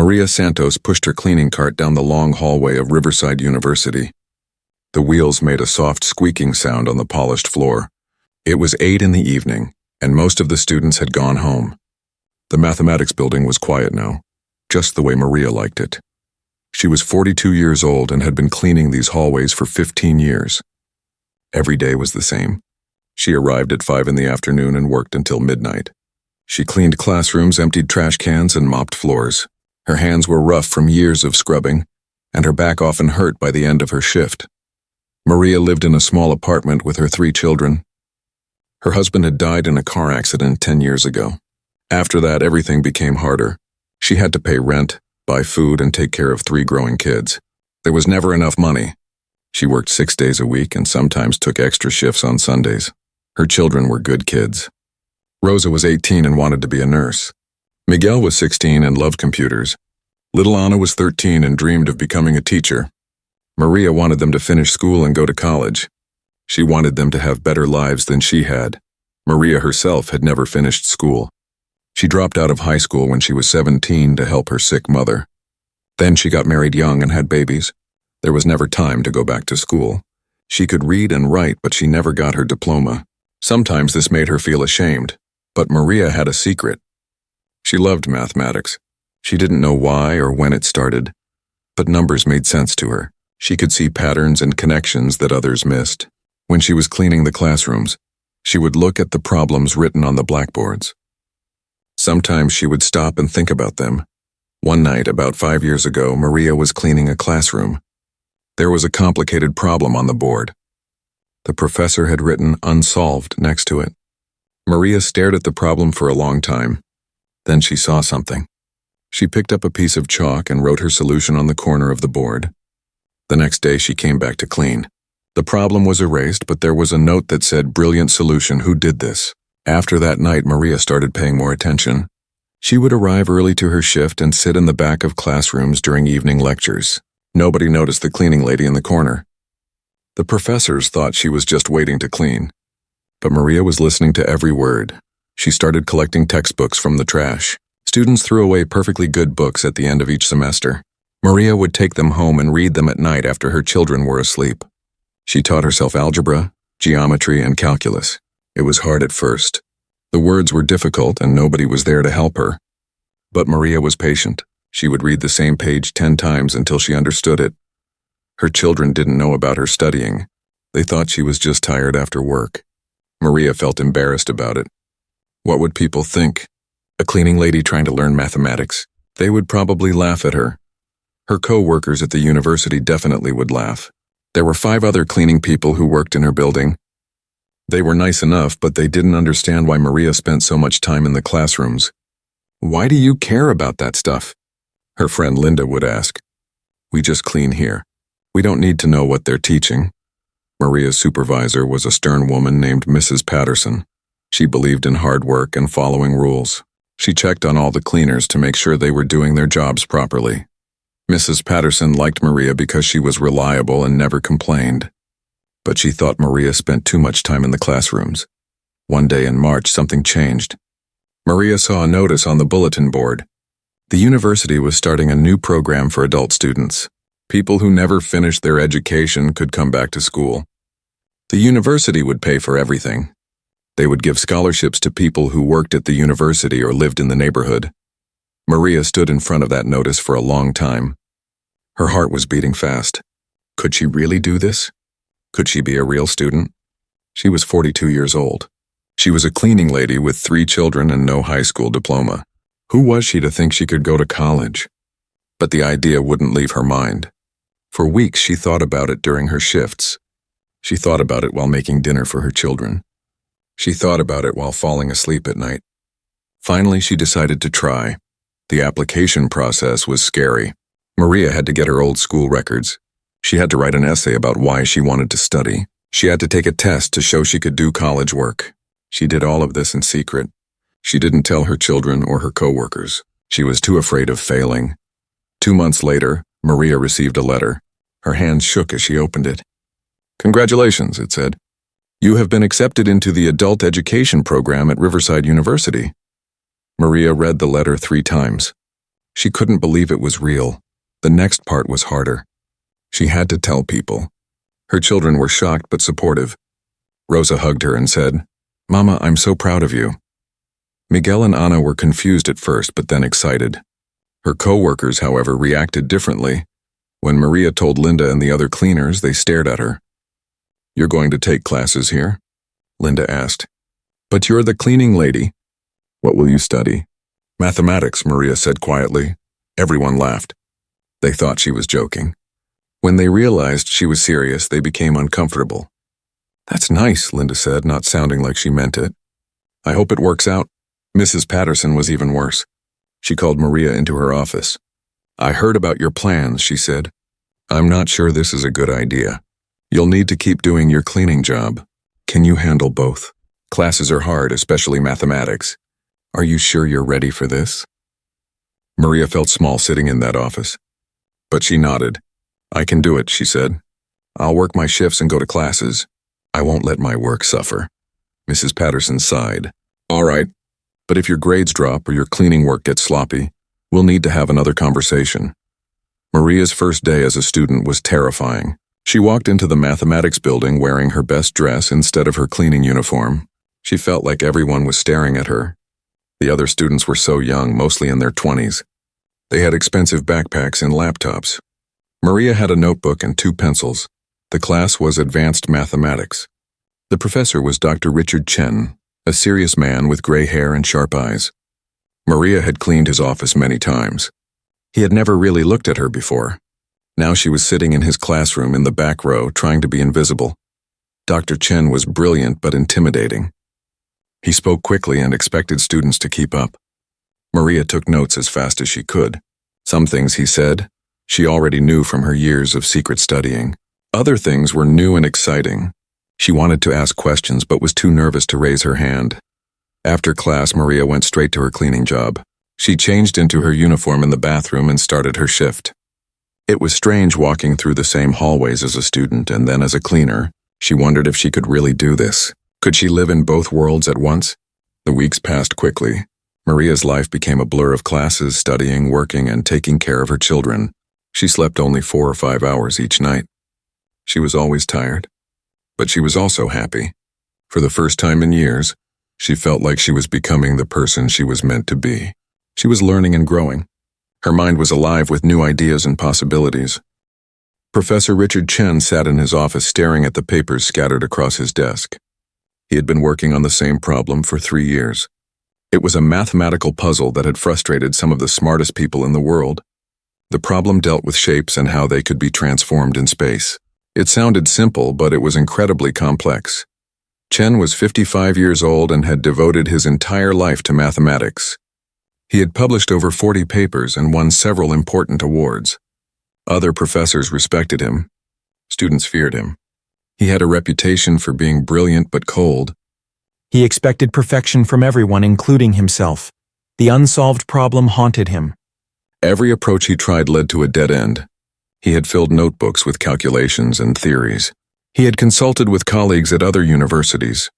Maria Santos pushed her cleaning cart down the long hallway of Riverside University. The wheels made a soft squeaking sound on the polished floor. It was 8 in the evening, and most of the students had gone home. The mathematics building was quiet now, just the way Maria liked it. She was 42 years old and had been cleaning these hallways for 15 years. Every day was the same. She arrived at 5 in the afternoon and worked until midnight. She cleaned classrooms, emptied trash cans, and mopped floors. Her hands were rough from years of scrubbing, and her back often hurt by the end of her shift. Maria lived in a small apartment with her 3 children. Her husband had died in a car accident 10 years ago. After that, everything became harder. She had to pay rent, buy food, and take care of 3 growing kids. There was never enough money. She worked 6 days a week and sometimes took extra shifts on Sundays. Her children were good kids. Rosa was 18 and wanted to be a nurse. Miguel was 16 and loved computers. Little Anna was 13 and dreamed of becoming a teacher. Maria wanted them to finish school and go to college. She wanted them to have better lives than she had. Maria herself had never finished school. She dropped out of high school when she was 17 to help her sick mother. Then she got married young and had babies. There was never time to go back to school. She could read and write, but she never got her diploma. Sometimes this made her feel ashamed, but Maria had a secret. She loved mathematics. She didn't know why or when it started, but numbers made sense to her. She could see patterns and connections that others missed. When she was cleaning the classrooms, she would look at the problems written on the blackboards. Sometimes she would stop and think about them. One night, about 5 years ago, Maria was cleaning a classroom. There was a complicated problem on the board. The professor had written "unsolved" next to it. Maria stared at the problem for a long time. Then she saw something. She picked up a piece of chalk and wrote her solution on the corner of the board. The next day she came back to clean. The problem was erased, but there was a note that said, "Brilliant solution, who did this?" After that night, Maria started paying more attention. She would arrive early to her shift and sit in the back of classrooms during evening lectures. Nobody noticed the cleaning lady in the corner. The professors thought she was just waiting to clean. But Maria was listening to every word. She started collecting textbooks from the trash. Students threw away perfectly good books at the end of each semester. Maria would take them home and read them at night after her children were asleep. She taught herself algebra, geometry, and calculus. It was hard at first. The words were difficult and nobody was there to help her. But Maria was patient. She would read the same page 10 times until she understood it. Her children didn't know about her studying. They thought she was just tired after work. Maria felt embarrassed about it. What would people think? A cleaning lady trying to learn mathematics? They would probably laugh at her. Her co-workers at the university definitely would laugh. There were 5 other cleaning people who worked in her building. They were nice enough, but they didn't understand why Maria spent so much time in the classrooms. "Why do you care about that stuff?" her friend Linda would ask. "We just clean here. We don't need to know what they're teaching." Maria's supervisor was a stern woman named Mrs. Patterson. She believed in hard work and following rules. She checked on all the cleaners to make sure they were doing their jobs properly. Mrs. Patterson liked Maria because she was reliable and never complained. But she thought Maria spent too much time in the classrooms. One day in March, something changed. Maria saw a notice on the bulletin board. The university was starting a new program for adult students. People who never finished their education could come back to school. The university would pay for everything. They would give scholarships to people who worked at the university or lived in the neighborhood. Maria stood in front of that notice for a long time. Her heart was beating fast. Could she really do this? Could she be a real student? She was 42 years old. She was a cleaning lady with 3 children and no high school diploma. Who was she to think she could go to college? But the idea wouldn't leave her mind. For weeks she thought about it during her shifts. She thought about it while making dinner for her children. She thought about it while falling asleep at night. Finally, she decided to try. The application process was scary. Maria had to get her old school records. She had to write an essay about why she wanted to study. She had to take a test to show she could do college work. She did all of this in secret. She didn't tell her children or her coworkers. She was too afraid of failing. 2 months later, Maria received a letter. Her hands shook as she opened it. "Congratulations," it said. "You have been accepted into the adult education program at Riverside University." Maria read the letter 3 times. She couldn't believe it was real. The next part was harder. She had to tell people. Her children were shocked but supportive. Rosa hugged her and said, "Mama, I'm so proud of you." Miguel and Ana were confused at first but then excited. Her co-workers, however, reacted differently. When Maria told Linda and the other cleaners, they stared at her. "You're going to take classes here?" Linda asked. "But you're the cleaning lady." "What will you study?" "Mathematics," Maria said quietly. Everyone laughed. They thought she was joking. When they realized she was serious, they became uncomfortable. "That's nice," Linda said, not sounding like she meant it. "I hope it works out." Mrs. Patterson was even worse. She called Maria into her office. "I heard about your plans," she said. "I'm not sure this is a good idea. You'll need to keep doing your cleaning job. Can you handle both? Classes are hard, especially mathematics. Are you sure you're ready for this?" Maria felt small sitting in that office. But she nodded. "I can do it," she said. "I'll work my shifts and go to classes. I won't let my work suffer." Mrs. Patterson sighed. "All right, but if your grades drop or your cleaning work gets sloppy, we'll need to have another conversation." Maria's first day as a student was terrifying. She walked into the mathematics building wearing her best dress instead of her cleaning uniform. She felt like everyone was staring at her. The other students were so young, mostly in their 20s. They had expensive backpacks and laptops. Maria had a notebook and 2 pencils. The class was advanced mathematics. The professor was Dr. Richard Chen, a serious man with gray hair and sharp eyes. Maria had cleaned his office many times. He had never really looked at her before. Now she was sitting in his classroom in the back row, trying to be invisible. Dr. Chen was brilliant but intimidating. He spoke quickly and expected students to keep up. Maria took notes as fast as she could. Some things he said, she already knew from her years of secret studying. Other things were new and exciting. She wanted to ask questions but was too nervous to raise her hand. After class, Maria went straight to her cleaning job. She changed into her uniform in the bathroom and started her shift. It was strange walking through the same hallways as a student and then as a cleaner. She wondered if she could really do this. Could she live in both worlds at once? The weeks passed quickly. Maria's life became a blur of classes, studying, working, and taking care of her children. She slept only 4 or 5 hours each night. She was always tired. But she was also happy. For the first time in years, she felt like she was becoming the person she was meant to be. She was learning and growing. Her mind was alive with new ideas and possibilities. Professor Richard Chen sat in his office staring at the papers scattered across his desk. He had been working on the same problem for 3 years. It was a mathematical puzzle that had frustrated some of the smartest people in the world. The problem dealt with shapes and how they could be transformed in space. It sounded simple, but it was incredibly complex. Chen was 55 years old and had devoted his entire life to mathematics. He had published over 40 papers and won several important awards. Other professors respected him. Students feared him. He had a reputation for being brilliant but cold. He expected perfection from everyone, including himself. The unsolved problem haunted him. Every approach he tried led to a dead end. He had filled notebooks with calculations and theories. He had consulted with colleagues at other universities.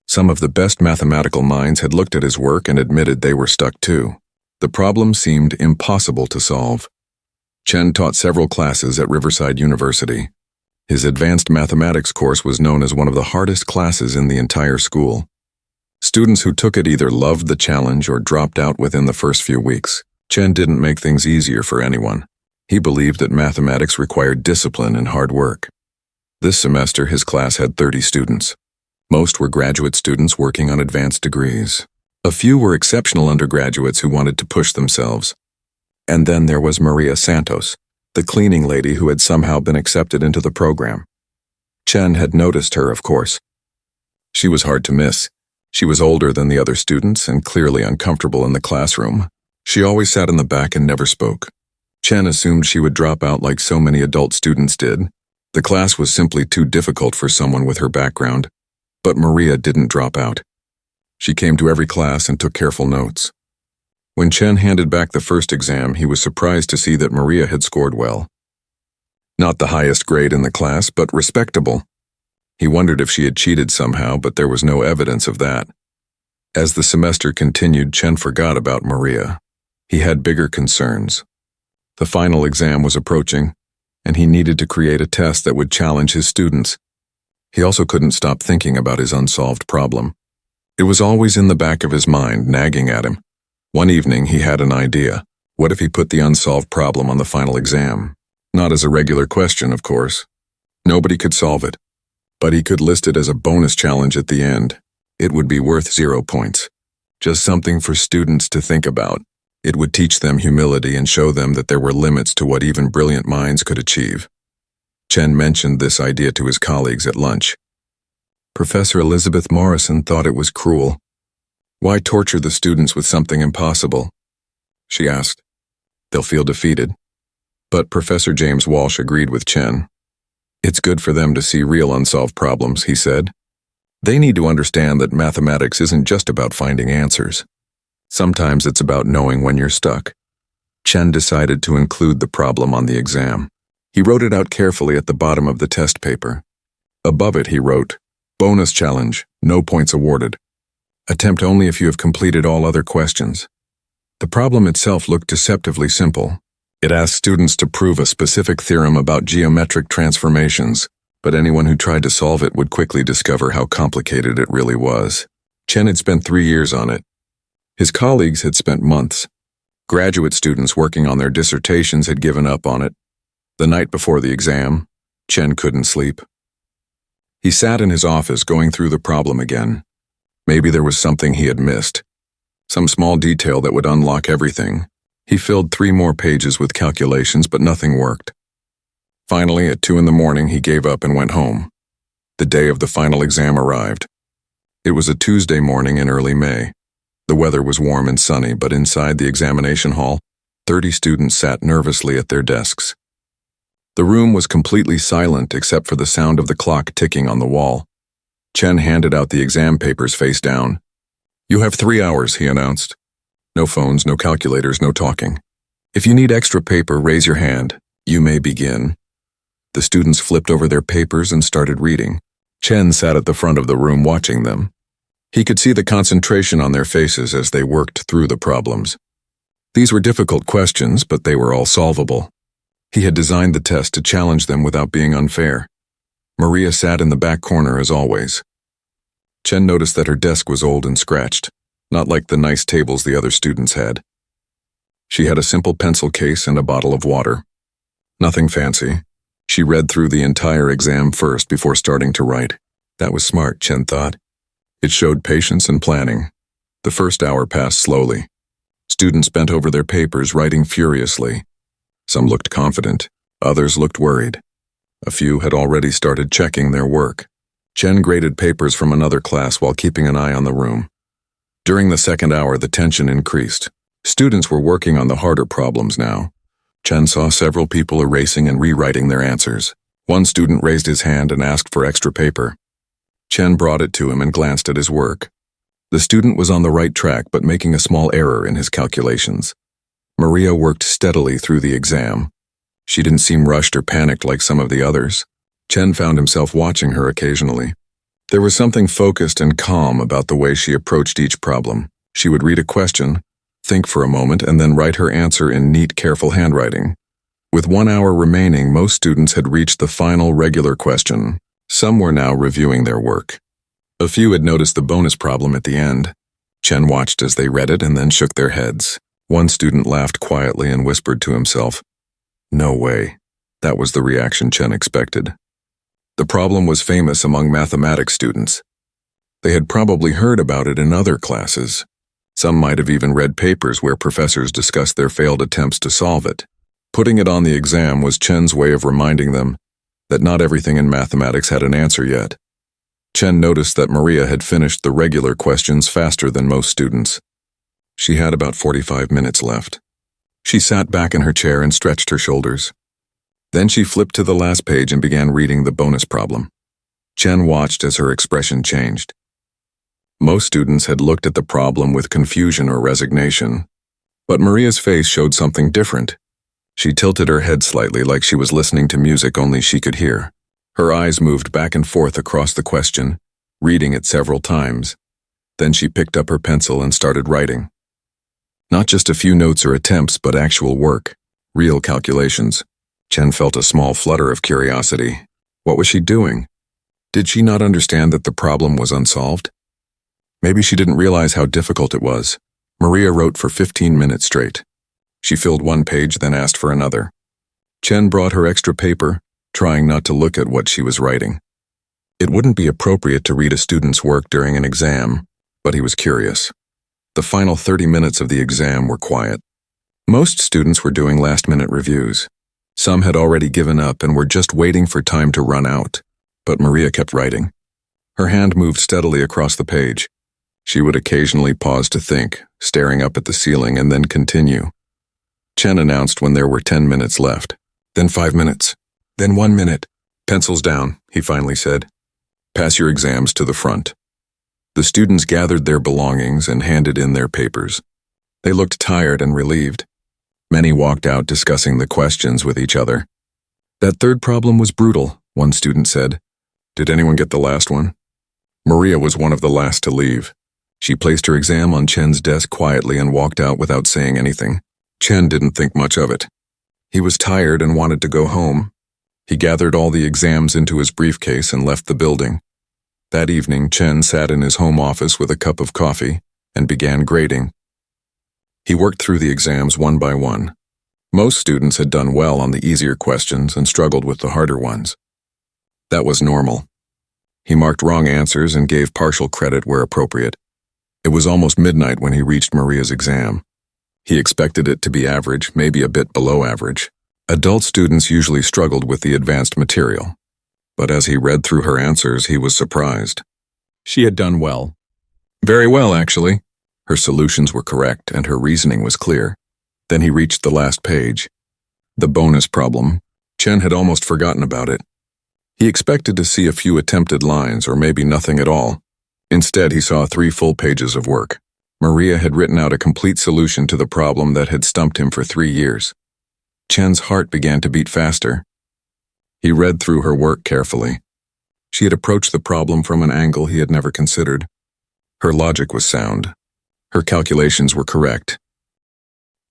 Some of the best mathematical minds had looked at his work and admitted they were stuck too. The problem seemed impossible to solve. Chen taught several classes at Riverside University. His advanced mathematics course was known as one of the hardest classes in the entire school. Students who took it either loved the challenge or dropped out within the first few weeks. Chen didn't make things easier for anyone. He believed that mathematics required discipline and hard work. This semester, his class had 30 students. Most were graduate students working on advanced degrees. A few were exceptional undergraduates who wanted to push themselves. And then there was Maria Santos, the cleaning lady who had somehow been accepted into the program. Chen had noticed her, of course. She was hard to miss. She was older than the other students and clearly uncomfortable in the classroom. She always sat in the back and never spoke. Chen assumed she would drop out like so many adult students did. The class was simply too difficult for someone with her background. But Maria didn't drop out. She came to every class and took careful notes. When Chen handed back the first exam, he was surprised to see that Maria had scored well. Not the highest grade in the class, but respectable. He wondered if she had cheated somehow, but there was no evidence of that. As the semester continued, Chen forgot about Maria. He had bigger concerns. The final exam was approaching, and he needed to create a test that would challenge his students. He also couldn't stop thinking about his unsolved problem. It was always in the back of his mind, nagging at him. One evening, he had an idea. What if he put the unsolved problem on the final exam? Not as a regular question, of course. Nobody could solve it. But he could list it as a bonus challenge at the end. It would be worth 0 points. Just something for students to think about. It would teach them humility and show them that there were limits to what even brilliant minds could achieve. Chen mentioned this idea to his colleagues at lunch. Professor Elizabeth Morrison thought it was cruel. Why torture the students with something impossible? She asked. They'll feel defeated. But Professor James Walsh agreed with Chen. It's good for them to see real unsolved problems, he said. They need to understand that mathematics isn't just about finding answers. Sometimes it's about knowing when you're stuck. Chen decided to include the problem on the exam. He wrote it out carefully at the bottom of the test paper. Above it he wrote, "Bonus challenge, no points awarded. Attempt only if you have completed all other questions." The problem itself looked deceptively simple. It asked students to prove a specific theorem about geometric transformations, but anyone who tried to solve it would quickly discover how complicated it really was. Chen had spent 3 years on it. His colleagues had spent months. Graduate students working on their dissertations had given up on it. The night before the exam, Chen couldn't sleep. He sat in his office going through the problem again. Maybe there was something he had missed. Some small detail that would unlock everything. He filled 3 more pages with calculations, but nothing worked. Finally, at 2 a.m, he gave up and went home. The day of the final exam arrived. It was a Tuesday morning in early May. The weather was warm and sunny, but inside the examination hall, 30 students sat nervously at their desks. The room was completely silent except for the sound of the clock ticking on the wall. Chen handed out the exam papers face down. "You have 3 hours," he announced. "No phones, no calculators, no talking. If you need extra paper, raise your hand. You may begin." The students flipped over their papers and started reading. Chen sat at the front of the room watching them. He could see the concentration on their faces as they worked through the problems. These were difficult questions, but they were all solvable. He had designed the test to challenge them without being unfair. Maria sat in the back corner as always. Chen noticed that her desk was old and scratched, not like the nice tables the other students had. She had a simple pencil case and a bottle of water. Nothing fancy. She read through the entire exam first before starting to write. That was smart, Chen thought. It showed patience and planning. The first hour passed slowly. Students bent over their papers, writing furiously. Some looked confident, others looked worried. A few had already started checking their work. Chen graded papers from another class while keeping an eye on the room. During the second hour, the tension increased. Students were working on the harder problems now. Chen saw several people erasing and rewriting their answers. One student raised his hand and asked for extra paper. Chen brought it to him and glanced at his work. The student was on the right track but making a small error in his calculations. Maria worked steadily through the exam. She didn't seem rushed or panicked like some of the others. Chen found himself watching her occasionally. There was something focused and calm about the way she approached each problem. She would read a question, think for a moment, and then write her answer in neat, careful handwriting. With 1 hour remaining, most students had reached the final regular question. Some were now reviewing their work. A few had noticed the bonus problem at the end. Chen watched as they read it and then shook their heads. One student laughed quietly and whispered to himself, "No way." That was the reaction Chen expected. The problem was famous among mathematics students. They had probably heard about it in other classes. Some might have even read papers where professors discussed their failed attempts to solve it. Putting it on the exam was Chen's way of reminding them that not everything in mathematics had an answer yet. Chen noticed that Maria had finished the regular questions faster than most students. She had about 45 minutes left. She sat back in her chair and stretched her shoulders. Then she flipped to the last page and began reading the bonus problem. Chen watched as her expression changed. Most students had looked at the problem with confusion or resignation, but Maria's face showed something different. She tilted her head slightly like she was listening to music only she could hear. Her eyes moved back and forth across the question, reading it several times. Then she picked up her pencil and started writing. Not just a few notes or attempts, but actual work, real calculations. Chen felt a small flutter of curiosity. What was she doing? Did she not understand that the problem was unsolved? Maybe she didn't realize how difficult it was. Maria wrote for 15 minutes straight. She filled one page, then asked for another. Chen brought her extra paper, trying not to look at what she was writing. It wouldn't be appropriate to read a student's work during an exam, but he was curious. The final 30 minutes of the exam were quiet. Most students were doing last-minute reviews. Some had already given up and were just waiting for time to run out, but Maria kept writing. Her hand moved steadily across the page. She would occasionally pause to think, staring up at the ceiling, and then continue. Chen announced when there were 10 minutes left. Then 5 minutes. Then 1 minute. Pencils down, he finally said. Pass your exams to the front. The students gathered their belongings and handed in their papers. They looked tired and relieved. Many walked out discussing the questions with each other. That third problem was brutal, one student said. Did anyone get the last one? Maria was one of the last to leave. She placed her exam on Chen's desk quietly and walked out without saying anything. Chen didn't think much of it. He was tired and wanted to go home. He gathered all the exams into his briefcase and left the building. That evening, Chen sat in his home office with a cup of coffee and began grading. He worked through the exams one by one. Most students had done well on the easier questions and struggled with the harder ones. That was normal. He marked wrong answers and gave partial credit where appropriate. It was almost midnight when he reached Maria's exam. He expected it to be average, maybe a bit below average. Adult students usually struggled with the advanced material. But as he read through her answers, he was surprised. She had done well. Very well, actually. Her solutions were correct and her reasoning was clear. Then he reached the last page. The bonus problem. Chen had almost forgotten about it. He expected to see a few attempted lines or maybe nothing at all. Instead, he saw 3 full pages of work. Maria had written out a complete solution to the problem that had stumped him for 3 years. Chen's heart began to beat faster. He read through her work carefully. She had approached the problem from an angle he had never considered. Her logic was sound. Her calculations were correct.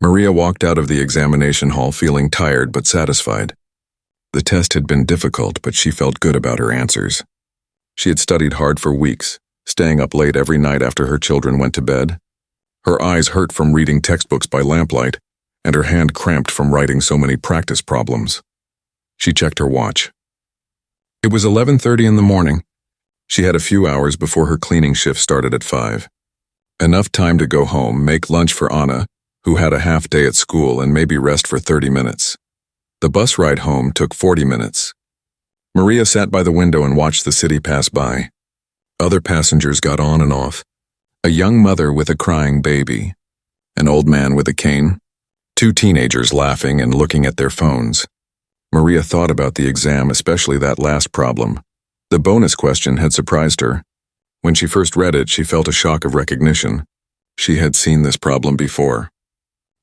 Maria walked out of the examination hall feeling tired but satisfied. The test had been difficult, but she felt good about her answers. She had studied hard for weeks, staying up late every night after her children went to bed. Her eyes hurt from reading textbooks by lamplight, and her hand cramped from writing so many practice problems. She checked her watch. It was 11:30 in the morning. She had a few hours before her cleaning shift started at 5. Enough time to go home, make lunch for Anna, who had a half day at school, and maybe rest for 30 minutes. The bus ride home took 40 minutes. Maria sat by the window and watched the city pass by. Other passengers got on and off. A young mother with a crying baby. An old man with a cane. 2 teenagers laughing and looking at their phones. Maria thought about the exam, especially that last problem. The bonus question had surprised her. When she first read it, she felt a shock of recognition. She had seen this problem before.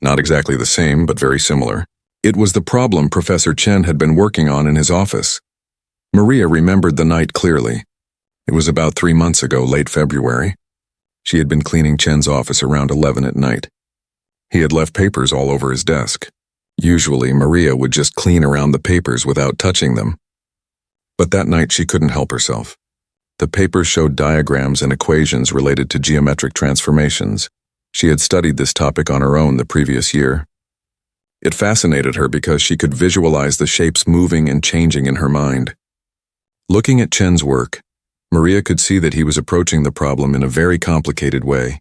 Not exactly the same, but very similar. It was the problem Professor Chen had been working on in his office. Maria remembered the night clearly. It was about 3 months ago, late February. She had been cleaning Chen's office around 11 at night. He had left papers all over his desk. Usually, Maria would just clean around the papers without touching them. But that night, she couldn't help herself. The papers showed diagrams and equations related to geometric transformations. She had studied this topic on her own the previous year. It fascinated her because she could visualize the shapes moving and changing in her mind. Looking at Chen's work, Maria could see that he was approaching the problem in a very complicated way.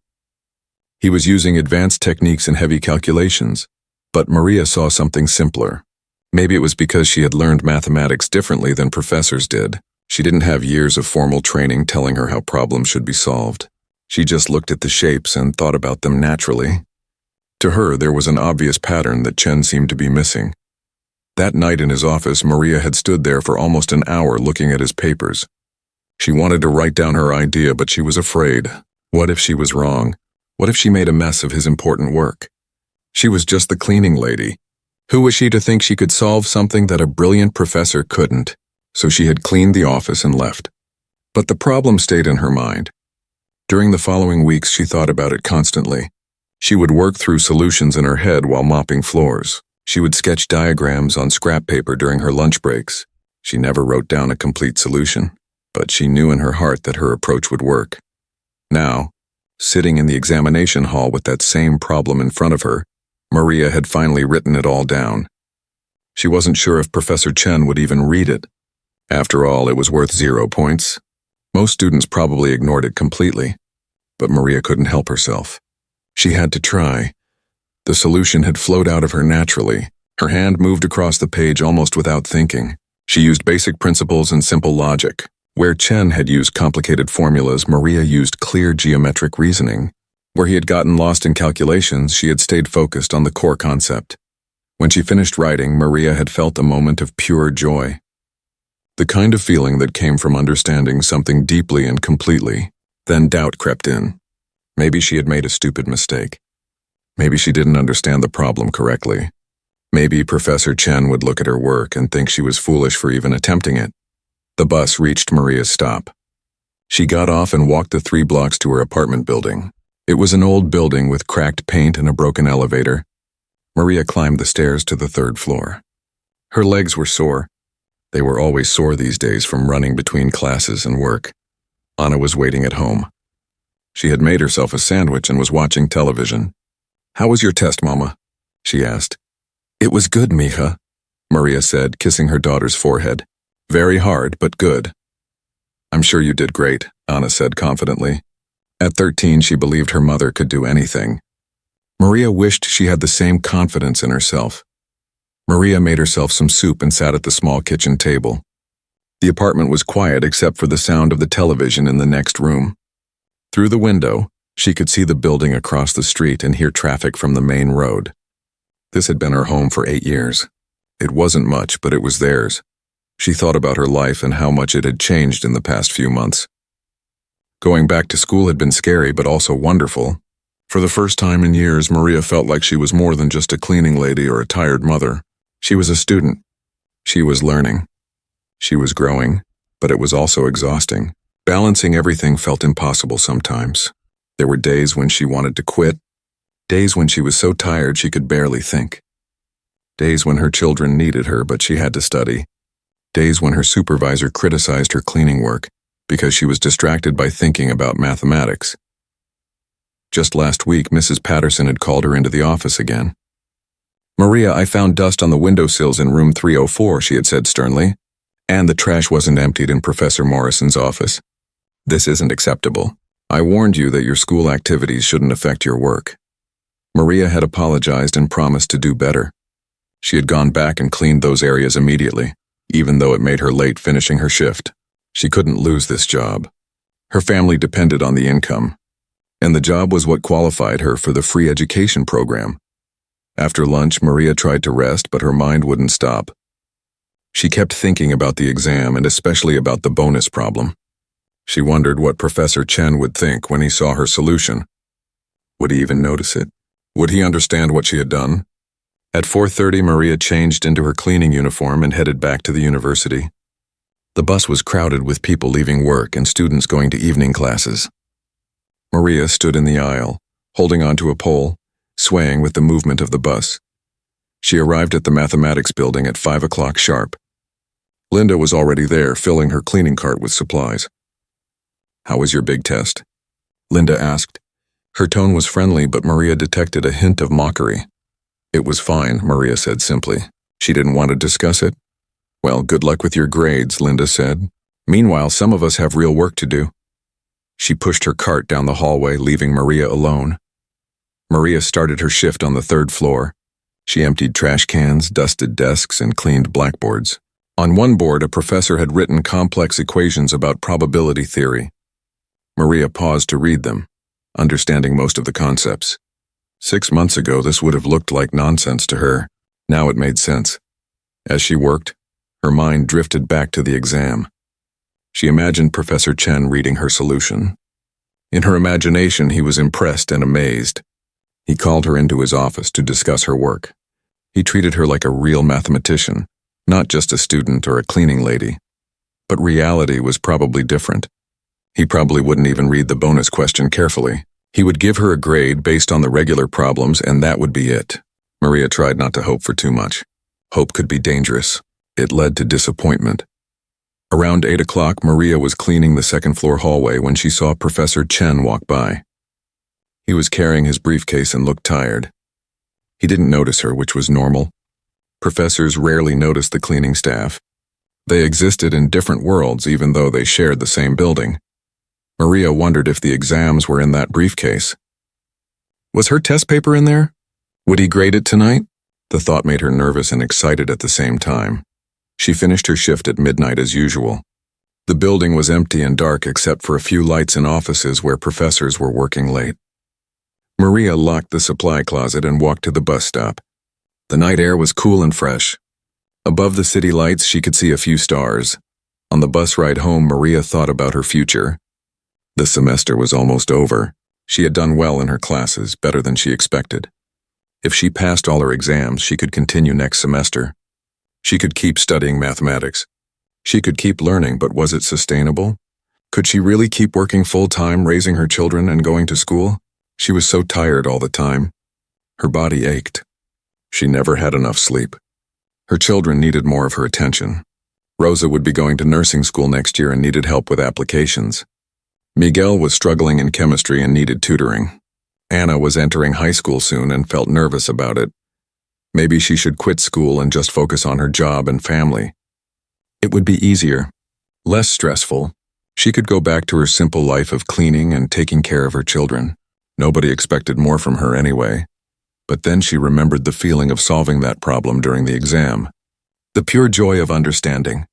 He was using advanced techniques and heavy calculations, but Maria saw something simpler. Maybe it was because she had learned mathematics differently than professors did. She didn't have years of formal training telling her how problems should be solved. She just looked at the shapes and thought about them naturally. To her, there was an obvious pattern that Chen seemed to be missing. That night in his office, Maria had stood there for almost an hour looking at his papers. She wanted to write down her idea, but she was afraid. What if she was wrong? What if she made a mess of his important work? She was just the cleaning lady. Who was she to think she could solve something that a brilliant professor couldn't? So she had cleaned the office and left. But the problem stayed in her mind. During the following weeks, she thought about it constantly. She would work through solutions in her head while mopping floors. She would sketch diagrams on scrap paper during her lunch breaks. She never wrote down a complete solution, but she knew in her heart that her approach would work. Now, sitting in the examination hall with that same problem in front of her, Maria had finally written it all down. She wasn't sure if Professor Chen would even read it. After all, it was worth 0 points. Most students probably ignored it completely, but Maria couldn't help herself. She had to try. The solution had flowed out of her naturally. Her hand moved across the page almost without thinking. She used basic principles and simple logic. Where Chen had used complicated formulas, Maria used clear geometric reasoning. Where he had gotten lost in calculations, she had stayed focused on the core concept. When she finished writing, Maria had felt a moment of pure joy. The kind of feeling that came from understanding something deeply and completely. Then doubt crept in. Maybe she had made a stupid mistake. Maybe she didn't understand the problem correctly. Maybe Professor Chen would look at her work and think she was foolish for even attempting it. The bus reached Maria's stop. She got off and walked the 3 blocks to her apartment building. It was an old building with cracked paint and a broken elevator. Maria climbed the stairs to the 3rd floor. Her legs were sore. They were always sore these days from running between classes and work. Anna was waiting at home. She had made herself a sandwich and was watching television. "How was your test, Mama?" she asked. "It was good, mija," Maria said, kissing her daughter's forehead. "Very hard, but good." "I'm sure you did great," Anna said confidently. At 13, she believed her mother could do anything. Maria wished she had the same confidence in herself. Maria made herself some soup and sat at the small kitchen table. The apartment was quiet except for the sound of the television in the next room. Through the window, she could see the building across the street and hear traffic from the main road. This had been her home for 8 years. It wasn't much, but it was theirs. She thought about her life and how much it had changed in the past few months. Going back to school had been scary, but also wonderful. For the first time in years, Maria felt like she was more than just a cleaning lady or a tired mother. She was a student. She was learning. She was growing, but it was also exhausting. Balancing everything felt impossible sometimes. There were days when she wanted to quit, days when she was so tired she could barely think, days when her children needed her but she had to study, days when her supervisor criticized her cleaning work because she was distracted by thinking about mathematics. Just last week, Mrs. Patterson had called her into the office again. "Maria, I found dust on the windowsills in room 304, she had said sternly, and the trash wasn't emptied in Professor Morrison's office. This isn't acceptable. I warned you that your school activities shouldn't affect your work." Maria had apologized and promised to do better. She had gone back and cleaned those areas immediately, even though it made her late finishing her shift. She couldn't lose this job. Her family depended on the income, and the job was what qualified her for the free education program. After lunch, Maria tried to rest, but her mind wouldn't stop. She kept thinking about the exam and especially about the bonus problem. She wondered what Professor Chen would think when he saw her solution. Would he even notice it? Would he understand what she had done? At 4:30, Maria changed into her cleaning uniform and headed back to the university. The bus was crowded with people leaving work and students going to evening classes. Maria stood in the aisle, holding onto a pole, swaying with the movement of the bus. She arrived at the mathematics building at 5 o'clock sharp. Linda was already there, filling her cleaning cart with supplies. "How was your big test?" Linda asked. Her tone was friendly, but Maria detected a hint of mockery. "It was fine," Maria said simply. She didn't want to discuss it. "Well, good luck with your grades," Linda said. "Meanwhile, some of us have real work to do." She pushed her cart down the hallway, leaving Maria alone. Maria started her shift on the 3rd floor. She emptied trash cans, dusted desks, and cleaned blackboards. On one board, a professor had written complex equations about probability theory. Maria paused to read them, understanding most of the concepts. 6 months ago, this would have looked like nonsense to her. Now it made sense. As she worked, her mind drifted back to the exam. She imagined Professor Chen reading her solution. In her imagination, he was impressed and amazed. He called her into his office to discuss her work. He treated her like a real mathematician, not just a student or a cleaning lady. But reality was probably different. He probably wouldn't even read the bonus question carefully. He would give her a grade based on the regular problems, and that would be it. Maria tried not to hope for too much. Hope could be dangerous. It led to disappointment. Around 8 o'clock, Maria was cleaning the second-floor hallway when she saw Professor Chen walk by. He was carrying his briefcase and looked tired. He didn't notice her, which was normal. Professors rarely noticed the cleaning staff. They existed in different worlds even though they shared the same building. Maria wondered if the exams were in that briefcase. Was her test paper in there? Would he grade it tonight? The thought made her nervous and excited at the same time. She finished her shift at midnight as usual. The building was empty and dark except for a few lights in offices where professors were working late. Maria locked the supply closet and walked to the bus stop. The night air was cool and fresh. Above the city lights, she could see a few stars. On the bus ride home, Maria thought about her future. The semester was almost over. She had done well in her classes, better than she expected. If she passed all her exams, she could continue next semester. She could keep studying mathematics. She could keep learning, but was it sustainable? Could she really keep working full-time, raising her children and going to school? She was so tired all the time. Her body ached. She never had enough sleep. Her children needed more of her attention. Rosa would be going to nursing school next year and needed help with applications. Miguel was struggling in chemistry and needed tutoring. Anna was entering high school soon and felt nervous about it. Maybe she should quit school and just focus on her job and family. It would be easier, less stressful. She could go back to her simple life of cleaning and taking care of her children. Nobody expected more from her anyway. But then she remembered the feeling of solving that problem during the exam. The pure joy of understanding.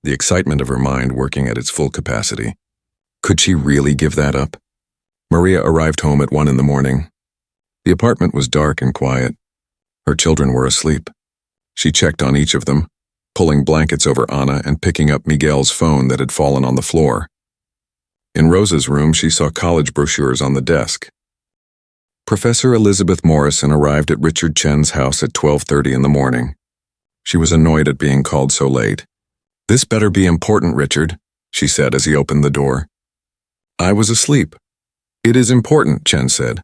The excitement of her mind working at its full capacity. Could she really give that up? Maria arrived home at 1 in the morning. The apartment was dark and quiet. Her children were asleep. She checked on each of them, pulling blankets over Anna and picking up Miguel's phone that had fallen on the floor. In Rosa's room, she saw college brochures on the desk. Professor Elizabeth Morrison arrived at Richard Chen's house at 12:30 in the morning. She was annoyed at being called so late. "This better be important, Richard," she said as he opened the door. "I was asleep." "It is important," Chen said.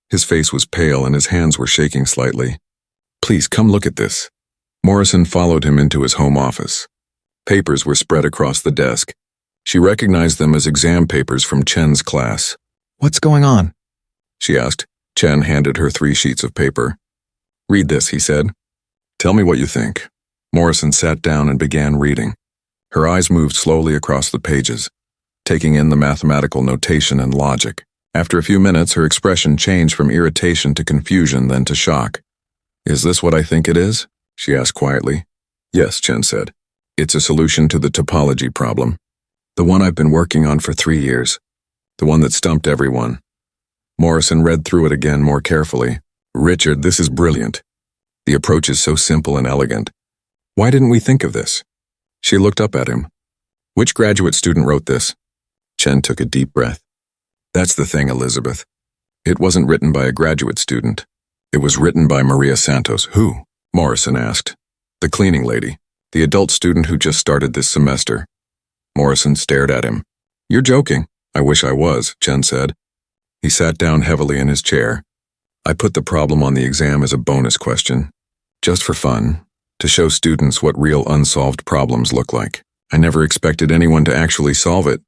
His face was pale and his hands were shaking slightly. "Please come look at this." Morrison followed him into his home office. Papers were spread across the desk. She recognized them as exam papers from Chen's class. "What's going on?" she asked. Chen handed her 3 sheets of paper. "Read this," he said. "Tell me what you think." Morrison sat down and began reading. Her eyes moved slowly across the pages, taking in the mathematical notation and logic. After a few minutes, her expression changed from irritation to confusion, then to shock. "Is this what I think it is?" she asked quietly. "Yes," Chen said. "It's a solution to the topology problem. The one I've been working on for 3 years. The one that stumped everyone." Morrison read through it again more carefully. "Richard, this is brilliant. The approach is so simple and elegant. Why didn't we think of this?" She looked up at him. "Which graduate student wrote this?" Chen took a deep breath. "That's the thing, Elizabeth. It wasn't written by a graduate student. It was written by Maria Santos." "Who?" Morrison asked. "The cleaning lady. The adult student who just started this semester." Morrison stared at him. "You're joking." "I wish I was," Chen said. He sat down heavily in his chair. "I put the problem on the exam as a bonus question, just for fun, to show students what real unsolved problems look like. I never expected anyone to actually solve it."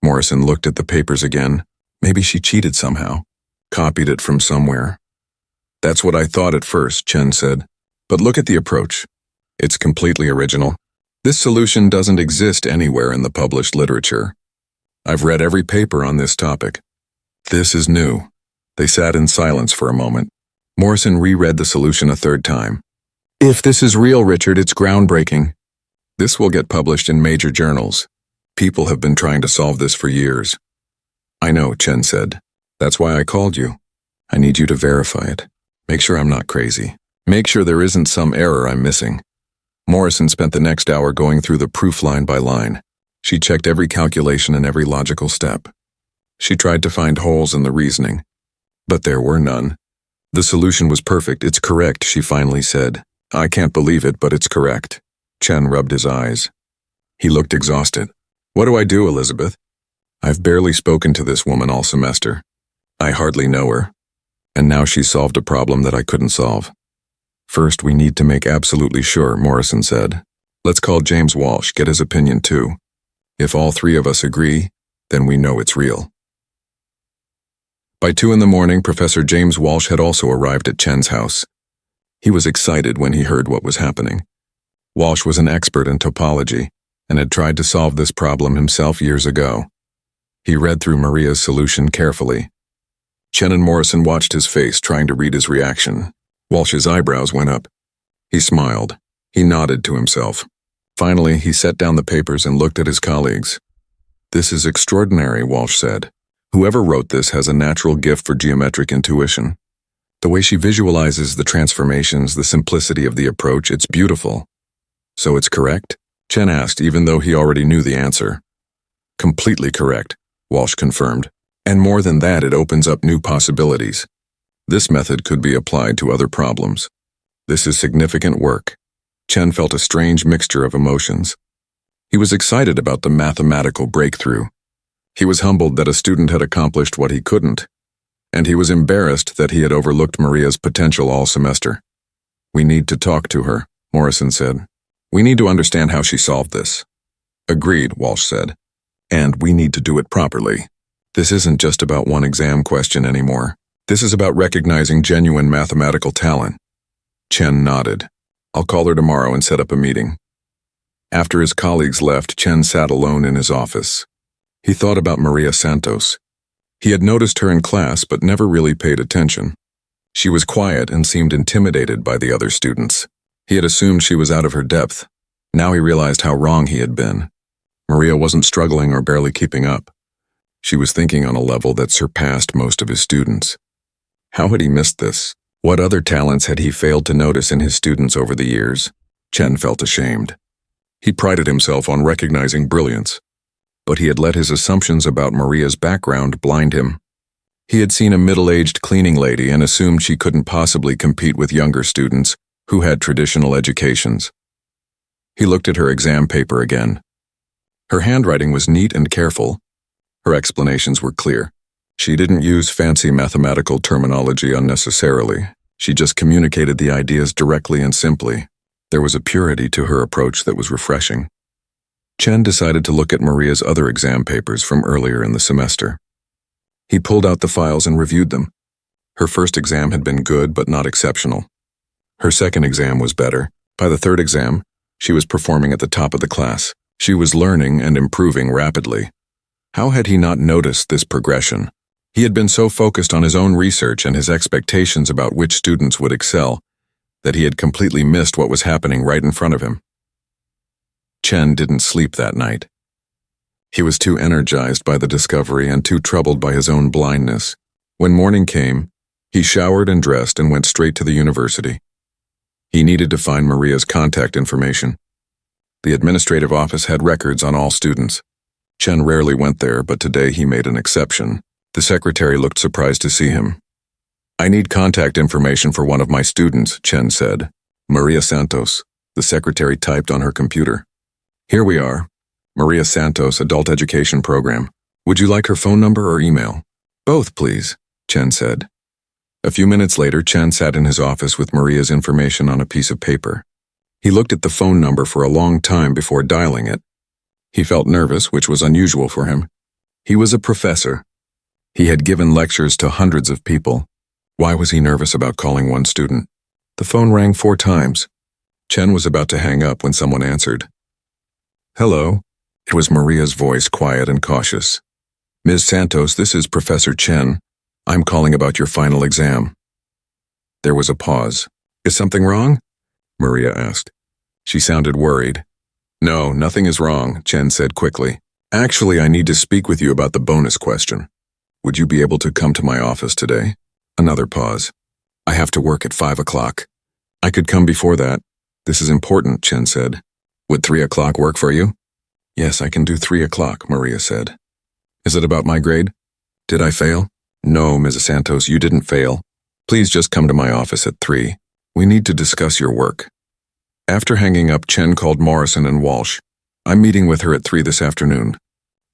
Morrison looked at the papers again. Maybe she cheated somehow, copied it from somewhere. "That's what I thought at first," Chen said. "But look at the approach. It's completely original. This solution doesn't exist anywhere in the published literature. I've read every paper on this topic. This is new." They sat in silence for a moment. Morrison reread the solution a 3rd time. "If this is real, Richard, it's groundbreaking. This will get published in major journals. People have been trying to solve this for years." "I know," Chen said. "That's why I called you. I need you to verify it. Make sure I'm not crazy. Make sure there isn't some error I'm missing." Morrison spent the next hour going through the proof line by line. She checked every calculation and every logical step. She tried to find holes in the reasoning, but there were none. "The solution was perfect. It's correct," she finally said. "I can't believe it, but it's correct." Chen rubbed his eyes. He looked exhausted. "What do I do, Elizabeth? I've barely spoken to this woman all semester. I hardly know her. And now she solved a problem that I couldn't solve. First, we need to make absolutely sure, Morrison said. Let's call James Walsh, get his opinion too. If all three of us agree, then we know it's real. By 2 a.m, Professor James Walsh had also arrived at Chen's house. He was excited when he heard what was happening. Walsh was an expert in topology and had tried to solve this problem himself years ago. He read through Maria's solution carefully. Chen and Morrison watched his face, trying to read his reaction. Walsh's eyebrows went up. He smiled. He nodded to himself. Finally, he set down the papers and looked at his colleagues. This is extraordinary, Walsh said. Whoever wrote this has a natural gift for geometric intuition. The way she visualizes the transformations, the simplicity of the approach, it's beautiful. So it's correct? Chen asked, even though he already knew the answer. Completely correct, Walsh confirmed. And more than that, it opens up new possibilities. This method could be applied to other problems. This is significant work. Chen felt a strange mixture of emotions. He was excited about the mathematical breakthrough. He was humbled that a student had accomplished what he couldn't. And he was embarrassed that he had overlooked Maria's potential all semester. We need to talk to her, Morrison said. We need to understand how she solved this. Agreed, Walsh said. And we need to do it properly. This isn't just about one exam question anymore. This is about recognizing genuine mathematical talent. Chen nodded. I'll call her tomorrow and set up a meeting. After his colleagues left, Chen sat alone in his office. He thought about Maria Santos. He had noticed her in class but never really paid attention. She was quiet and seemed intimidated by the other students. He had assumed she was out of her depth. Now he realized how wrong he had been. Maria wasn't struggling or barely keeping up. She was thinking on a level that surpassed most of his students. How had he missed this? What other talents had he failed to notice in his students over the years? Chen felt ashamed. He prided himself on recognizing brilliance, but he had let his assumptions about Maria's background blind him. He had seen a middle-aged cleaning lady and assumed she couldn't possibly compete with younger students who had traditional educations. He looked at her exam paper again. Her handwriting was neat and careful. Her explanations were clear. She didn't use fancy mathematical terminology unnecessarily. She just communicated the ideas directly and simply. There was a purity to her approach that was refreshing. Chen decided to look at Maria's other exam papers from earlier in the semester. He pulled out the files and reviewed them. Her first exam had been good but not exceptional. Her second exam was better. By the third exam, she was performing at the top of the class. She was learning and improving rapidly. How had he not noticed this progression? He had been so focused on his own research and his expectations about which students would excel that he had completely missed what was happening right in front of him. Chen didn't sleep that night. He was too energized by the discovery and too troubled by his own blindness. When morning came, he showered and dressed and went straight to the university. He needed to find Maria's contact information. The administrative office had records on all students. Chen rarely went there, but today he made an exception. The secretary looked surprised to see him. I need contact information for one of my students, Chen said. Maria Santos, the secretary typed on her computer. Here we are. Maria Santos, Adult Education Program. Would you like her phone number or email? Both, please, Chen said. A few minutes later, Chen sat in his office with Maria's information on a piece of paper. He looked at the phone number for a long time before dialing it. He felt nervous, which was unusual for him. He was a professor. He had given lectures to hundreds of people. Why was he nervous about calling one student? The phone rang 4 times. Chen was about to hang up when someone answered. Hello. It was Maria's voice, quiet and cautious. Ms. Santos, this is Professor Chen. I'm calling about your final exam. There was a pause. Is something wrong? Maria asked. She sounded worried. No, nothing is wrong, Chen said quickly. Actually, I need to speak with you about the bonus question. Would you be able to come to my office today? Another pause. I have to work at 5 o'clock. I could come before that. This is important, Chen said. Would 3 o'clock work for you? Yes, I can do 3 o'clock, Maria said. Is it about my grade? Did I fail? No, Ms. Santos, you didn't fail. Please just come to my office at 3. We need to discuss your work. After hanging up, Chen called Morrison and Walsh. I'm meeting with her at 3 this afternoon.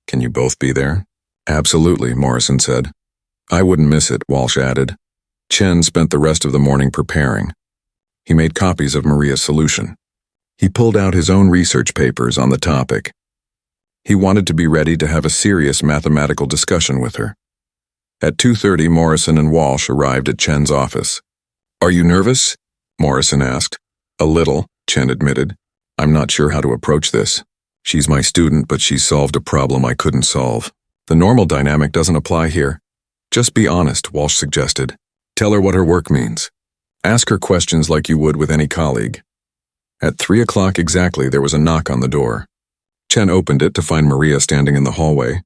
Can you both be there? Absolutely, Morrison said. I wouldn't miss it, Walsh added. Chen spent the rest of the morning preparing. He made copies of Maria's solution. He pulled out his own research papers on the topic. He wanted to be ready to have a serious mathematical discussion with her. At 2:30, Morrison and Walsh arrived at Chen's office. "Are you nervous?" Morrison asked. "A little," Chen admitted. "I'm not sure how to approach this. She's my student, but she solved a problem I couldn't solve. The normal dynamic doesn't apply here. Just be honest," Walsh suggested. "Tell her what her work means. Ask her questions like you would with any colleague." At 3 o'clock exactly, there was a knock on the door. Chen opened it to find Maria standing in the hallway.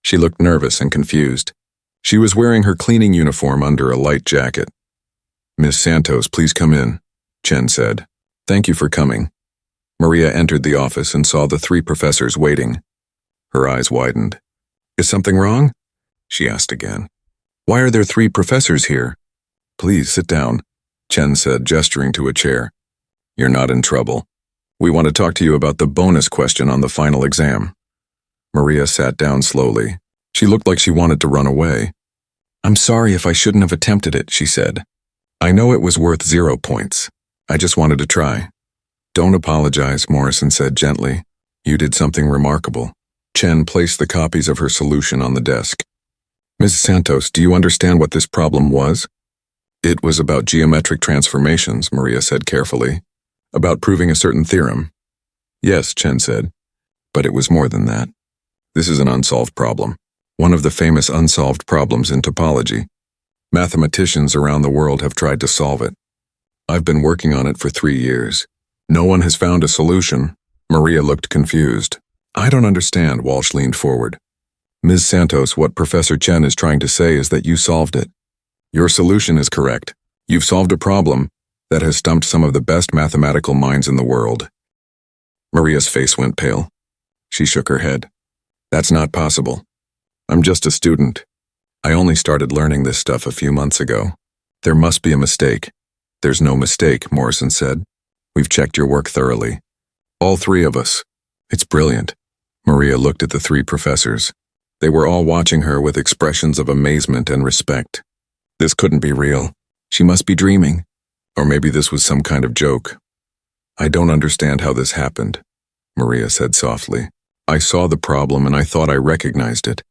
She looked nervous and confused. She was wearing her cleaning uniform under a light jacket. "Miss Santos, please come in," Chen said. "Thank you for coming." Maria entered the office and saw the 3 professors waiting. Her eyes widened. "Is something wrong?" she asked again. "Why are there 3 professors here?" "Please sit down," Chen said, gesturing to a chair. "You're not in trouble. We want to talk to you about the bonus question on the final exam." Maria sat down slowly. She looked like she wanted to run away. "I'm sorry if I shouldn't have attempted it," she said. "I know it was worth 0 points. I just wanted to try." "Don't apologize," Morrison said gently. "You did something remarkable." Chen placed the copies of her solution on the desk. "Ms. Santos, do you understand what this problem was?" "It was about geometric transformations," Maria said carefully. "About proving a certain theorem." "Yes," Chen said. "But it was more than that. This is an unsolved problem. One of the famous unsolved problems in topology. Mathematicians around the world have tried to solve it. I've been working on it for 3 years. No one has found a solution." Maria looked confused. "I don't understand," Walsh leaned forward. "Ms. Santos, what Professor Chen is trying to say is that you solved it. Your solution is correct. You've solved a problem that has stumped some of the best mathematical minds in the world." Maria's face went pale. She shook her head. "That's not possible. I'm just a student. I only started learning this stuff a few months ago. There must be a mistake." "There's no mistake," Morrison said. "We've checked your work thoroughly. All 3 of us. It's brilliant." Maria looked at the 3 professors. They were all watching her with expressions of amazement and respect. This couldn't be real. She must be dreaming. Or maybe this was some kind of joke. "I don't understand how this happened," Maria said softly. "I saw the problem and I thought I recognized it.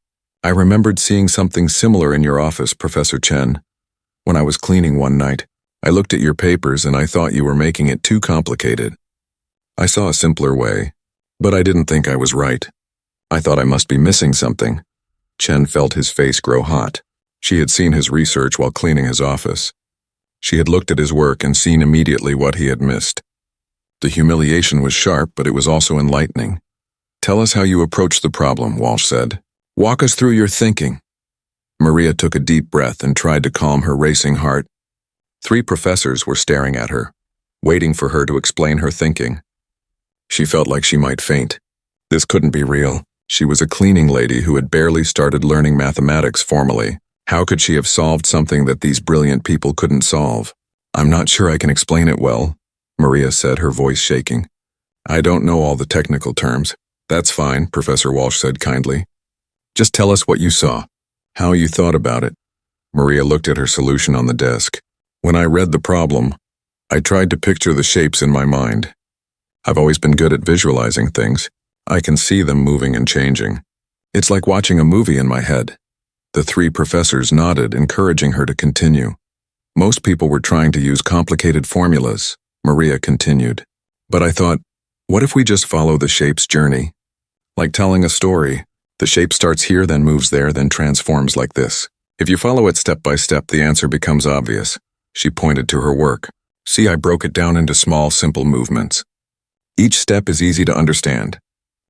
I remembered seeing something similar in your office, Professor Chen. When I was cleaning one night, I looked at your papers and I thought you were making it too complicated. I saw a simpler way, but I didn't think I was right. I thought I must be missing something." Chen felt his face grow hot. She had seen his research while cleaning his office. She had looked at his work and seen immediately what he had missed. The humiliation was sharp, but it was also enlightening. "Tell us how you approached the problem," Walsh said. "Walk us through your thinking." Maria took a deep breath and tried to calm her racing heart. 3 professors were staring at her, waiting for her to explain her thinking. She felt like she might faint. This couldn't be real. She was a cleaning lady who had barely started learning mathematics formally. How could she have solved something that these brilliant people couldn't solve? "I'm not sure I can explain it well," Maria said, her voice shaking. "I don't know all the technical terms." "That's fine," Professor Walsh said kindly. "Just tell us what you saw, how you thought about it." Maria looked at her solution on the desk. "When I read the problem, I tried to picture the shapes in my mind. I've always been good at visualizing things. I can see them moving and changing. It's like watching a movie in my head." The 3 professors nodded, encouraging her to continue. "Most people were trying to use complicated formulas," Maria continued. "But I thought, what if we just follow the shape's journey? Like telling a story. The shape starts here, then moves there, then transforms like this. If you follow it step by step, the answer becomes obvious." She pointed to her work. "See, I broke it down into small, simple movements. Each step is easy to understand.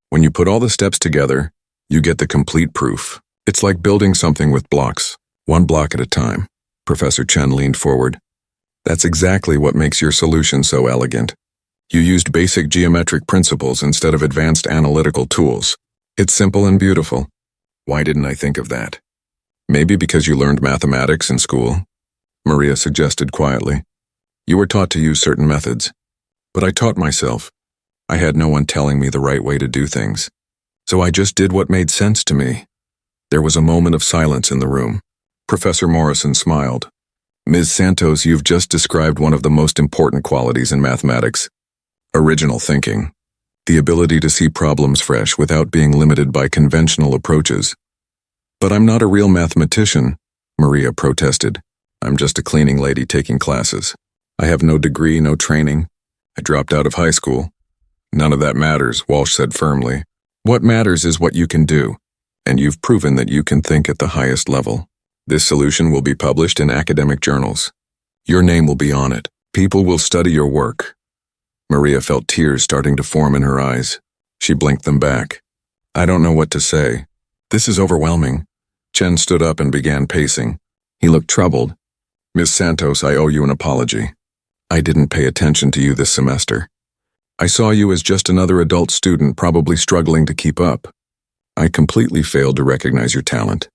When you put all the steps together, you get the complete proof. It's like building something with blocks, 1 block at a time." Professor Chen leaned forward. "That's exactly what makes your solution so elegant. You used basic geometric principles instead of advanced analytical tools. It's simple and beautiful. Why didn't I think of that?" "Maybe because you learned mathematics in school," Maria suggested quietly. "You were taught to use certain methods. But I taught myself. I had no one telling me the right way to do things. So I just did what made sense to me." There was a moment of silence in the room. Professor Morrison smiled. Ms. Santos, you've just described one of the most important qualities in mathematics. Original thinking. The ability to see problems fresh without being limited by conventional approaches. But I'm not a real mathematician, Maria protested. I'm just a cleaning lady taking classes. I have no degree, no training. I dropped out of high school. None of that matters, Walsh said firmly. What matters is what you can do, and you've proven that you can think at the highest level. This solution will be published in academic journals. Your name will be on it. People will study your work. Maria felt tears starting to form in her eyes. She blinked them back. I don't know what to say. This is overwhelming. Chen stood up and began pacing. He looked troubled. Miss Santos, I owe you an apology. I didn't pay attention to you this semester. I saw you as just another adult student probably struggling to keep up. I completely failed to recognize your talent.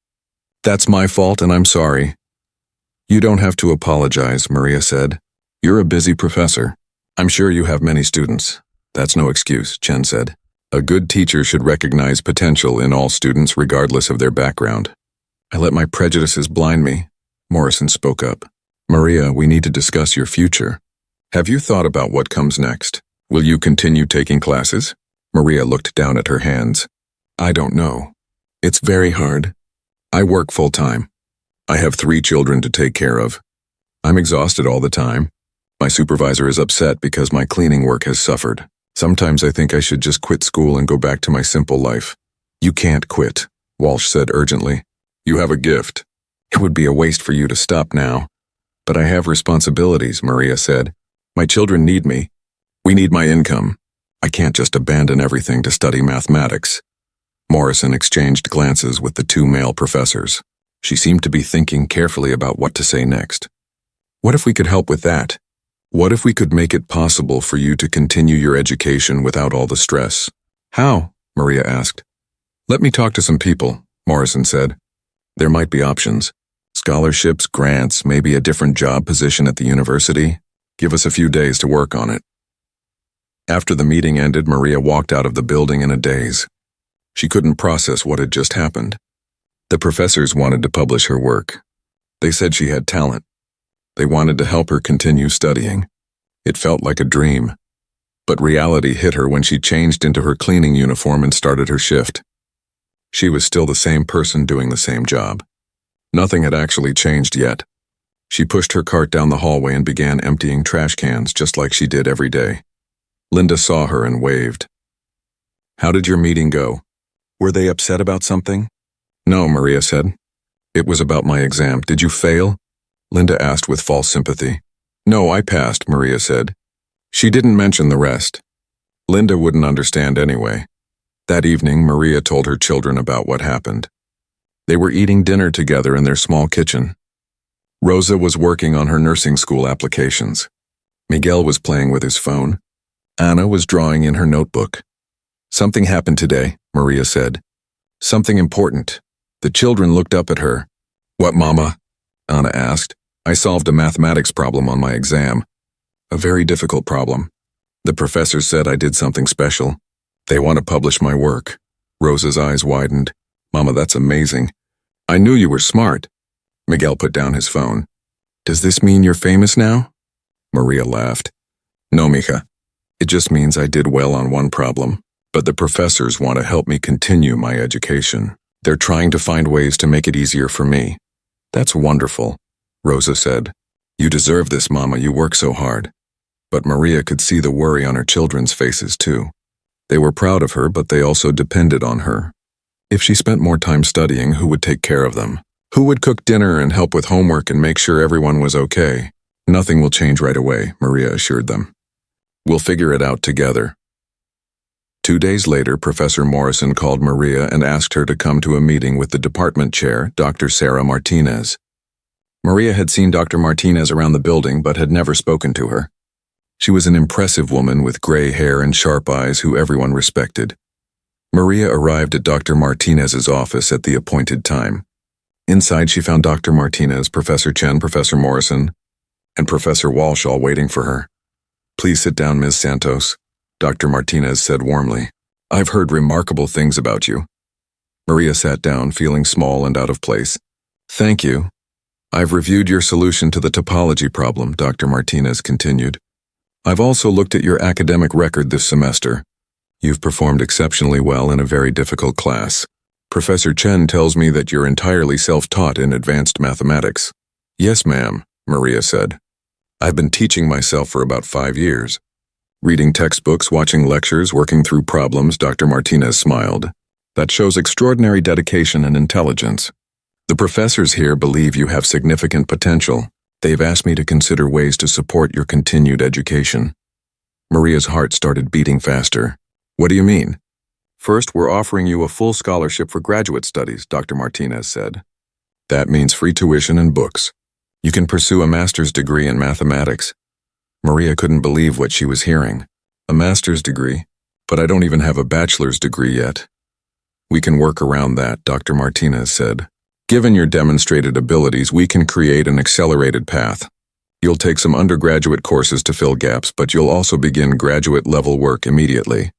That's my fault and I'm sorry. You don't have to apologize, Maria said. You're a busy professor. I'm sure you have many students. That's no excuse, Chen said. A good teacher should recognize potential in all students regardless of their background. I let my prejudices blind me, Morrison spoke up. Maria, we need to discuss your future. Have you thought about what comes next? Will you continue taking classes? Maria looked down at her hands. I don't know. It's very hard. I work full-time. I have 3 children to take care of. I'm exhausted all the time. My supervisor is upset because my cleaning work has suffered. Sometimes I think I should just quit school and go back to my simple life. You can't quit, Walsh said urgently. You have a gift. It would be a waste for you to stop now. But I have responsibilities, Maria said. My children need me. We need my income. I can't just abandon everything to study mathematics. Morrison exchanged glances with the 2 male professors. She seemed to be thinking carefully about what to say next. What if we could help with that? What if we could make it possible for you to continue your education without all the stress? How? Maria asked. Let me talk to some people, Morrison said. There might be options. Scholarships, grants, maybe a different job position at the university. Give us a few days to work on it. After the meeting ended, Maria walked out of the building in a daze. She couldn't process what had just happened. The professors wanted to publish her work. They said she had talent. They wanted to help her continue studying. It felt like a dream. But reality hit her when she changed into her cleaning uniform and started her shift. She was still the same person doing the same job. Nothing had actually changed yet. She pushed her cart down the hallway and began emptying trash cans just like she did every day. Linda saw her and waved. How did your meeting go? Were they upset about something? No, Maria said. It was about my exam. Did you fail? Linda asked with false sympathy. No, I passed, Maria said. She didn't mention the rest. Linda wouldn't understand anyway. That evening, Maria told her children about what happened. They were eating dinner together in their small kitchen. Rosa was working on her nursing school applications. Miguel was playing with his phone. Anna was drawing in her notebook. Something happened today, Maria said. Something important. The children looked up at her. What, Mama? Anna asked. I solved a mathematics problem on my exam. A very difficult problem. The professor said I did something special. They want to publish my work. Rosa's eyes widened. Mama, that's amazing. I knew you were smart. Miguel put down his phone. Does this mean you're famous now? Maria laughed. No, mija. It just means I did well on one problem. But the professors want to help me continue my education. They're trying to find ways to make it easier for me. That's wonderful, Rosa said. You deserve this, Mama. You work so hard. But Maria could see the worry on her children's faces, too. They were proud of her, but they also depended on her. If she spent more time studying, who would take care of them? Who would cook dinner and help with homework and make sure everyone was okay? Nothing will change right away, Maria assured them. We'll figure it out together. 2 days later, Professor Morrison called Maria and asked her to come to a meeting with the department chair, Dr. Sarah Martinez. Maria had seen Dr. Martinez around the building but had never spoken to her. She was an impressive woman with gray hair and sharp eyes who everyone respected. Maria arrived at Dr. Martinez's office at the appointed time. Inside, she found Dr. Martinez, Professor Chen, Professor Morrison, and Professor Walsh all waiting for her. Please sit down, Ms. Santos, Dr. Martinez said warmly. I've heard remarkable things about you. Maria sat down, feeling small and out of place. Thank you, I've reviewed your solution to the topology problem, Dr. Martinez continued. I've also looked at your academic record this semester. You've performed exceptionally well in a very difficult class. Professor Chen tells me that you're entirely self-taught in advanced mathematics. Yes, ma'am, Maria said. I've been teaching myself for about 5 years. Reading textbooks, watching lectures, working through problems, Dr. Martinez smiled. That shows extraordinary dedication and intelligence. The professors here believe you have significant potential. They've asked me to consider ways to support your continued education. Maria's heart started beating faster. What do you mean? First, we're offering you a full scholarship for graduate studies, Dr. Martinez said. That means free tuition and books. You can pursue a master's degree in mathematics. Maria couldn't believe what she was hearing. A master's degree? But I don't even have a bachelor's degree yet. We can work around that, Dr. Martinez said. Given your demonstrated abilities, we can create an accelerated path. You'll take some undergraduate courses to fill gaps, but you'll also begin graduate-level work immediately.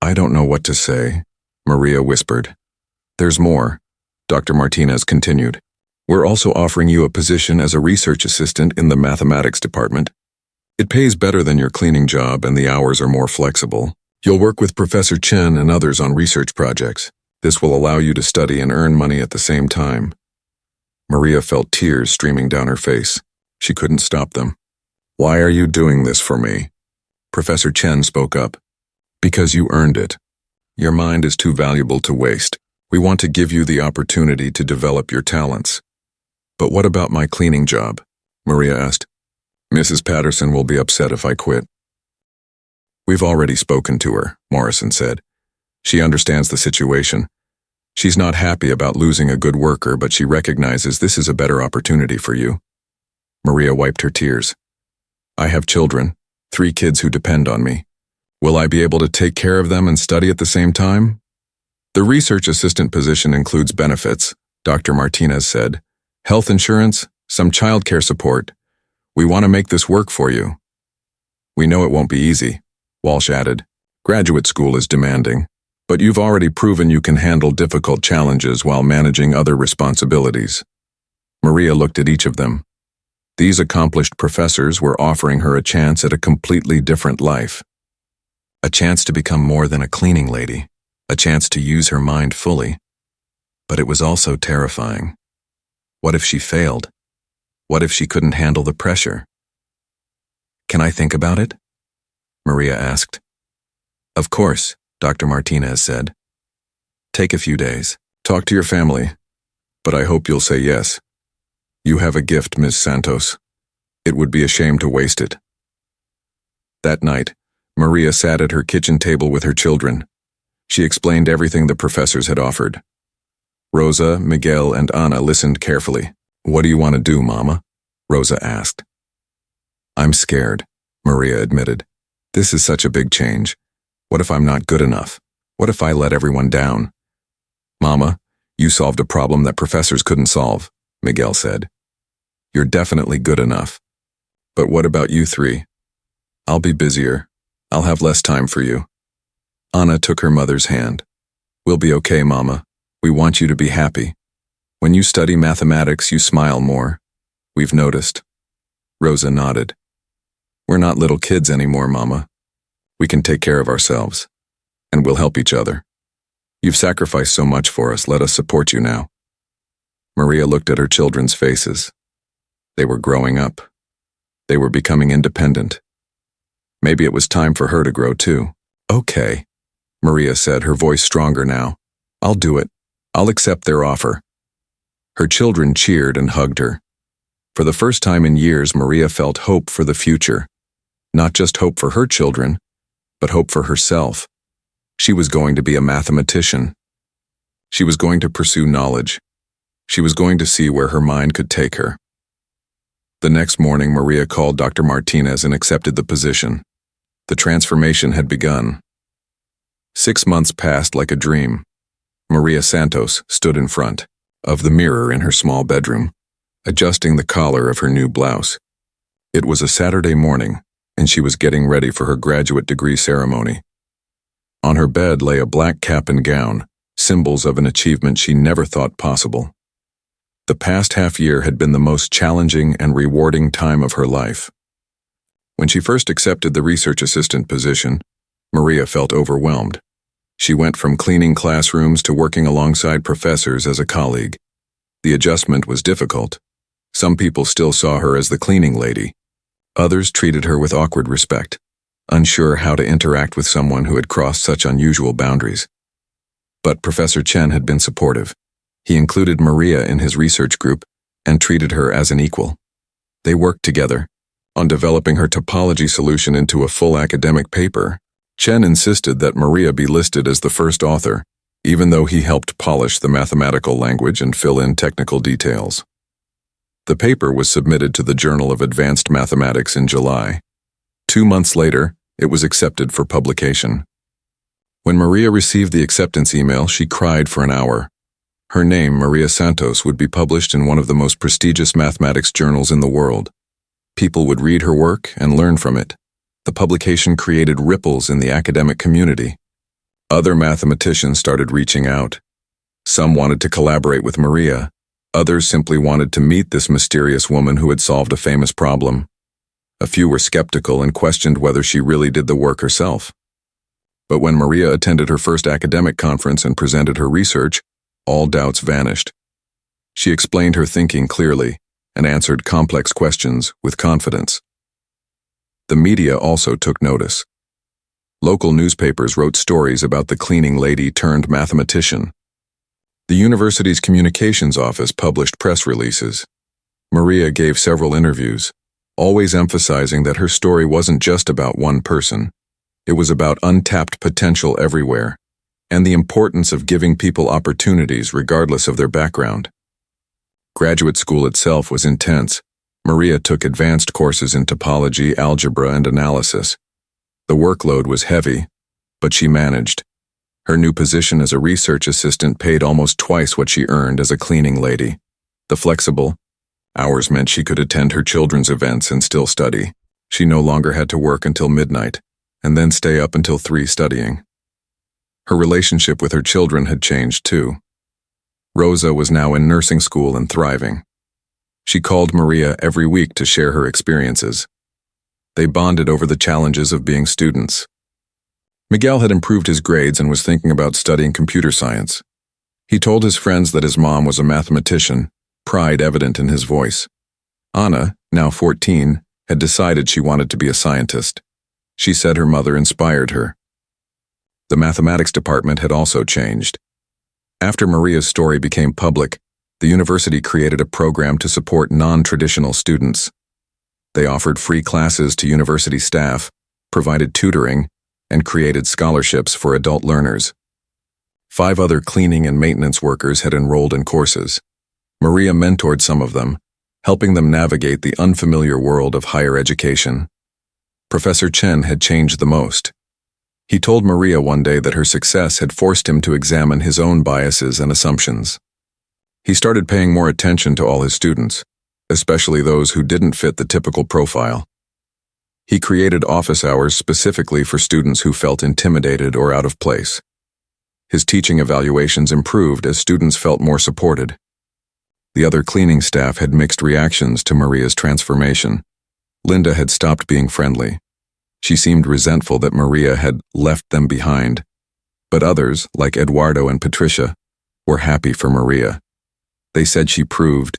I don't know what to say, Maria whispered. There's more, Dr. Martinez continued. We're also offering you a position as a research assistant in the mathematics department. It pays better than your cleaning job and the hours are more flexible. You'll work with Professor Chen and others on research projects. This will allow you to study and earn money at the same time. Maria felt tears streaming down her face. She couldn't stop them. Why are you doing this for me? Professor Chen spoke up. Because you earned it. Your mind is too valuable to waste. We want to give you the opportunity to develop your talents. But what about my cleaning job? Maria asked. Mrs. Patterson will be upset if I quit. We've already spoken to her, Morrison said. She understands the situation. She's not happy about losing a good worker, but she recognizes this is a better opportunity for you. Maria wiped her tears. I have children, 3 kids who depend on me. Will I be able to take care of them and study at the same time? The research assistant position includes benefits, Dr. Martinez said. Health insurance, some childcare support. We want to make this work for you. We know it won't be easy, Walsh added. Graduate school is demanding. But you've already proven you can handle difficult challenges while managing other responsibilities. Maria looked at each of them. These accomplished professors were offering her a chance at a completely different life. A chance to become more than a cleaning lady. A chance to use her mind fully. But it was also terrifying. What if she failed? What if she couldn't handle the pressure? Can I think about it? Maria asked. Of course, Dr. Martinez said. Take a few days. Talk to your family. But I hope you'll say yes. You have a gift, Ms. Santos. It would be a shame to waste it. That night, Maria sat at her kitchen table with her children. She explained everything the professors had offered. Rosa, Miguel, and Ana listened carefully. What do you want to do, Mama? Rosa asked. I'm scared, Maria admitted. This is such a big change. What if I'm not good enough? What if I let everyone down? Mama, you solved a problem that professors couldn't solve, Miguel said. You're definitely good enough. But what about you 3? I'll be busier. I'll have less time for you. Ana took her mother's hand. We'll be okay, Mama. We want you to be happy. When you study mathematics, you smile more. We've noticed. Rosa nodded. We're not little kids anymore, Mama. We can take care of ourselves. And we'll help each other. You've sacrificed so much for us, let us support you now. Maria looked at her children's faces. They were growing up. They were becoming independent. Maybe it was time for her to grow too. Okay, Maria said, her voice stronger now. I'll do it. I'll accept their offer. Her children cheered and hugged her. For the first time in years, Maria felt hope for the future. Not just hope for her children, but hope for herself. She was going to be a mathematician. She was going to pursue knowledge. She was going to see where her mind could take her. The next morning, Maria called Dr. Martinez and accepted the position. The transformation had begun. 6 months passed like a dream. Maria Santos stood in front of the mirror in her small bedroom, adjusting the collar of her new blouse. It was a Saturday morning, and she was getting ready for her graduate degree ceremony. On her bed lay a black cap and gown, symbols of an achievement she never thought possible. The past half year had been the most challenging and rewarding time of her life. When she first accepted the research assistant position, Maria felt overwhelmed. She went from cleaning classrooms to working alongside professors as a colleague. The adjustment was difficult. Some people still saw her as the cleaning lady. Others treated her with awkward respect, unsure how to interact with someone who had crossed such unusual boundaries. But Professor Chen had been supportive. He included Maria in his research group and treated her as an equal. They worked together on developing her topology solution into a full academic paper. Chen insisted that Maria be listed as the first author, even though he helped polish the mathematical language and fill in technical details. The paper was submitted to the Journal of Advanced Mathematics in July. 2 months later, it was accepted for publication. When Maria received the acceptance email, she cried for an hour. Her name, Maria Santos, would be published in one of the most prestigious mathematics journals in the world. People would read her work and learn from it. The publication created ripples in the academic community. Other mathematicians started reaching out. Some wanted to collaborate with Maria. Others simply wanted to meet this mysterious woman who had solved a famous problem. A few were skeptical and questioned whether she really did the work herself. But when Maria attended her first academic conference and presented her research, all doubts vanished. She explained her thinking clearly and answered complex questions with confidence. The media also took notice. Local newspapers wrote stories about the cleaning lady turned mathematician. The university's communications office published press releases. Maria gave several interviews, always emphasizing that her story wasn't just about one person. It was about untapped potential everywhere, and the importance of giving people opportunities regardless of their background. Graduate school itself was intense. Maria took advanced courses in topology, algebra, and analysis. The workload was heavy, but she managed. Her new position as a research assistant paid almost twice what she earned as a cleaning lady. The flexible hours meant she could attend her children's events and still study. She no longer had to work until midnight, and then stay up until 3 studying. Her relationship with her children had changed too. Rosa was now in nursing school and thriving. She called Maria every week to share her experiences. They bonded over the challenges of being students. Miguel had improved his grades and was thinking about studying computer science. He told his friends that his mom was a mathematician, pride evident in his voice. Anna, now 14, had decided she wanted to be a scientist. She said her mother inspired her. The mathematics department had also changed. After Maria's story became public, the university created a program to support non-traditional students. They offered free classes to university staff, provided tutoring, and created scholarships for adult learners. 5 other cleaning and maintenance workers had enrolled in courses. Maria mentored some of them, helping them navigate the unfamiliar world of higher education. Professor Chen had changed the most. He told Maria one day that her success had forced him to examine his own biases and assumptions. He started paying more attention to all his students, especially those who didn't fit the typical profile. He created office hours specifically for students who felt intimidated or out of place. His teaching evaluations improved as students felt more supported. The other cleaning staff had mixed reactions to Maria's transformation. Linda had stopped being friendly. She seemed resentful that Maria had left them behind. But others, like Eduardo and Patricia, were happy for Maria. They said she proved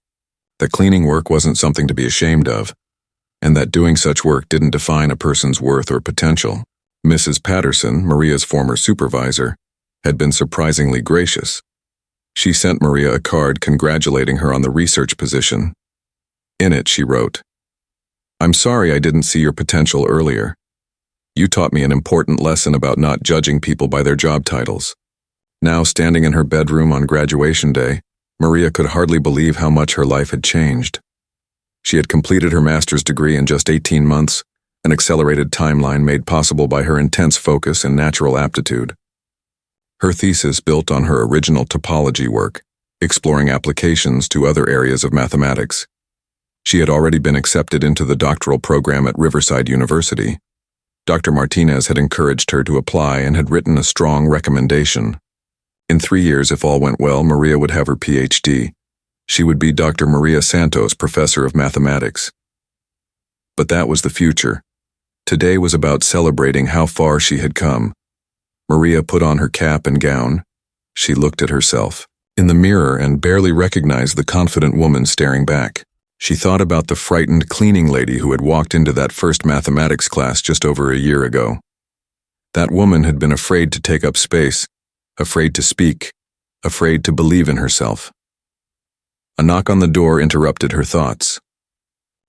that cleaning work wasn't something to be ashamed of, and that doing such work didn't define a person's worth or potential. Mrs. Patterson, Maria's former supervisor, had been surprisingly gracious. She sent Maria a card congratulating her on the research position. In it, she wrote, "I'm sorry I didn't see your potential earlier. You taught me an important lesson about not judging people by their job titles." Now, standing in her bedroom on graduation day, Maria could hardly believe how much her life had changed. She had completed her master's degree in just 18 months, an accelerated timeline made possible by her intense focus and natural aptitude. Her thesis built on her original topology work, exploring applications to other areas of mathematics. She had already been accepted into the doctoral program at Riverside University. Dr. Martinez had encouraged her to apply and had written a strong recommendation. In 3 years, if all went well, Maria would have her PhD. She would be Dr. Maria Santos, professor of mathematics. But that was the future. Today was about celebrating how far she had come. Maria put on her cap and gown. She looked at herself in the mirror and barely recognized the confident woman staring back. She thought about the frightened cleaning lady who had walked into that first mathematics class just over a year ago. That woman had been afraid to take up space, afraid to speak, afraid to believe in herself. A knock on the door interrupted her thoughts.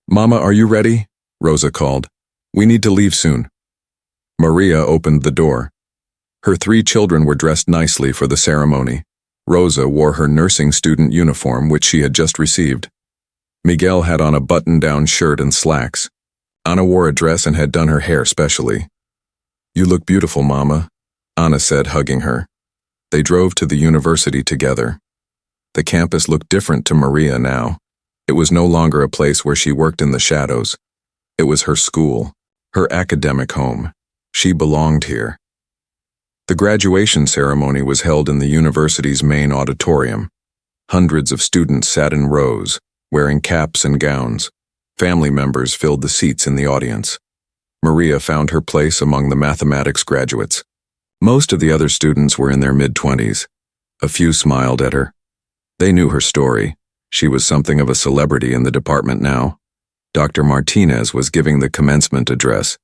"Mama, are you ready?" Rosa called. "We need to leave soon." Maria opened the door. Her 3 children were dressed nicely for the ceremony. Rosa wore her nursing student uniform, which she had just received. Miguel had on a button-down shirt and slacks. Ana wore a dress and had done her hair specially. "You look beautiful, Mama," Ana said, hugging her. They drove to the university together. The campus looked different to Maria now. It was no longer a place where she worked in the shadows. It was her school, her academic home. She belonged here. The graduation ceremony was held in the university's main auditorium. Hundreds of students sat in rows, wearing caps and gowns. Family members filled the seats in the audience. Maria found her place among the mathematics graduates. Most of the other students were in their mid-20s. A few smiled at her. They knew her story. She was something of a celebrity in the department now. Dr. Martinez was giving the commencement address.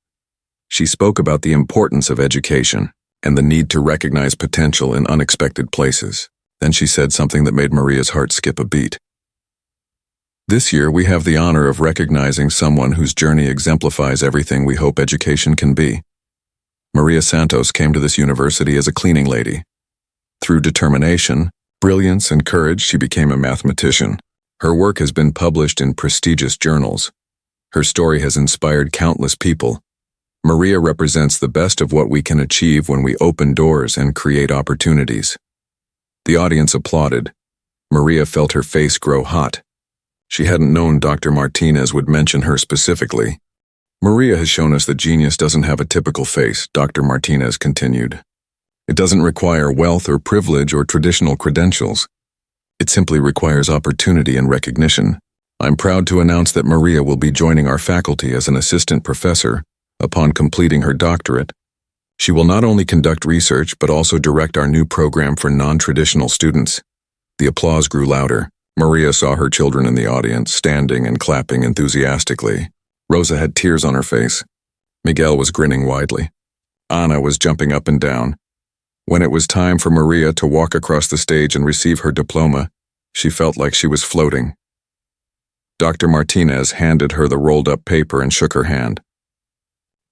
She spoke about the importance of education and the need to recognize potential in unexpected places. Then she said something that made Maria's heart skip a beat. "This year we have the honor of recognizing someone whose journey exemplifies everything we hope education can be. Maria Santos came to this university as a cleaning lady. Through determination, brilliance, and courage, she became a mathematician. Her work has been published in prestigious journals. Her story has inspired countless people. Maria represents the best of what we can achieve when we open doors and create opportunities." The audience applauded. Maria felt her face grow hot. She hadn't known Dr. Martinez would mention her specifically. "Maria has shown us that genius doesn't have a typical face," Dr. Martinez continued. "It doesn't require wealth or privilege or traditional credentials. It simply requires opportunity and recognition. I'm proud to announce that Maria will be joining our faculty as an assistant professor upon completing her doctorate. She will not only conduct research but also direct our new program for non-traditional students." The applause grew louder. Maria saw her children in the audience, standing and clapping enthusiastically. Rosa had tears on her face. Miguel was grinning widely. Ana was jumping up and down. When it was time for Maria to walk across the stage and receive her diploma, she felt like she was floating. Dr. Martinez handed her the rolled-up paper and shook her hand.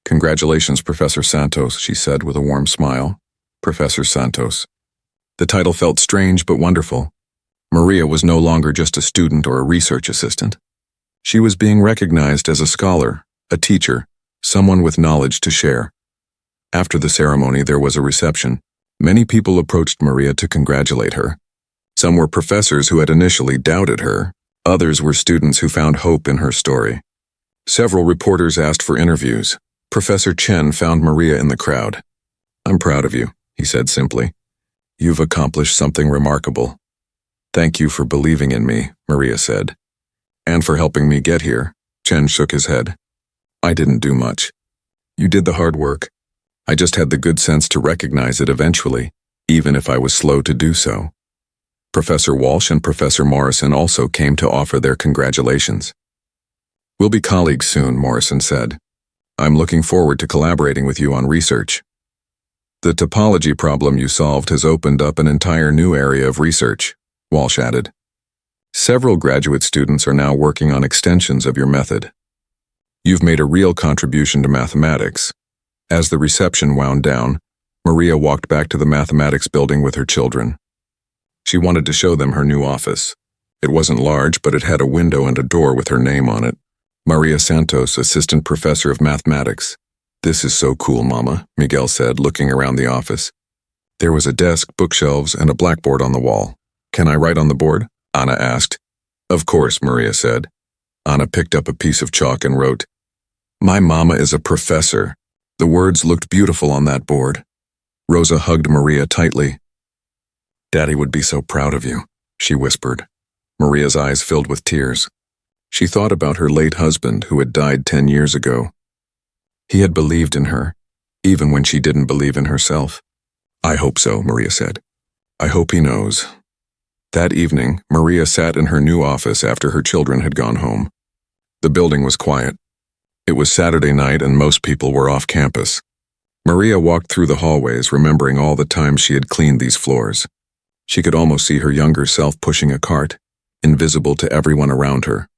"Congratulations, Professor Santos," she said with a warm smile. Professor Santos. The title felt strange but wonderful. Maria was no longer just a student or a research assistant. She was being recognized as a scholar, a teacher, someone with knowledge to share. After the ceremony, there was a reception. Many people approached Maria to congratulate her. Some were professors who had initially doubted her. Others were students who found hope in her story. Several reporters asked for interviews. Professor Chen found Maria in the crowd. "I'm proud of you," he said simply. "You've accomplished something remarkable." "Thank you for believing in me," Maria said. "And for helping me get here." Chen shook his head. "I didn't do much. You did the hard work. I just had the good sense to recognize it eventually, even if I was slow to do so." Professor Walsh and Professor Morrison also came to offer their congratulations. "We'll be colleagues soon," Morrison said. "I'm looking forward to collaborating with you on research. The topology problem you solved has opened up an entire new area of research," Walsh added. "Several graduate students are now working on extensions of your method. You've made a real contribution to mathematics." As the reception wound down, Maria walked back to the mathematics building with her children. She wanted to show them her new office. It wasn't large, but it had a window and a door with her name on it. Maria Santos, Assistant Professor of Mathematics. "This is so cool, Mama," Miguel said, looking around the office. There was a desk, bookshelves, and a blackboard on the wall. "Can I write on the board?" Ana asked. "Of course," Maria said. Ana picked up a piece of chalk and wrote, "My mama is a professor." The words looked beautiful on that board. Rosa hugged Maria tightly. "Daddy would be so proud of you," she whispered. Maria's eyes filled with tears. She thought about her late husband who had died 10 years ago. He had believed in her, even when she didn't believe in herself. "I hope so," Maria said. "I hope he knows." That evening, Maria sat in her new office after her children had gone home. The building was quiet. It was Saturday night and most people were off campus. Maria walked through the hallways, remembering all the times she had cleaned these floors. She could almost see her younger self pushing a cart, invisible to everyone around her.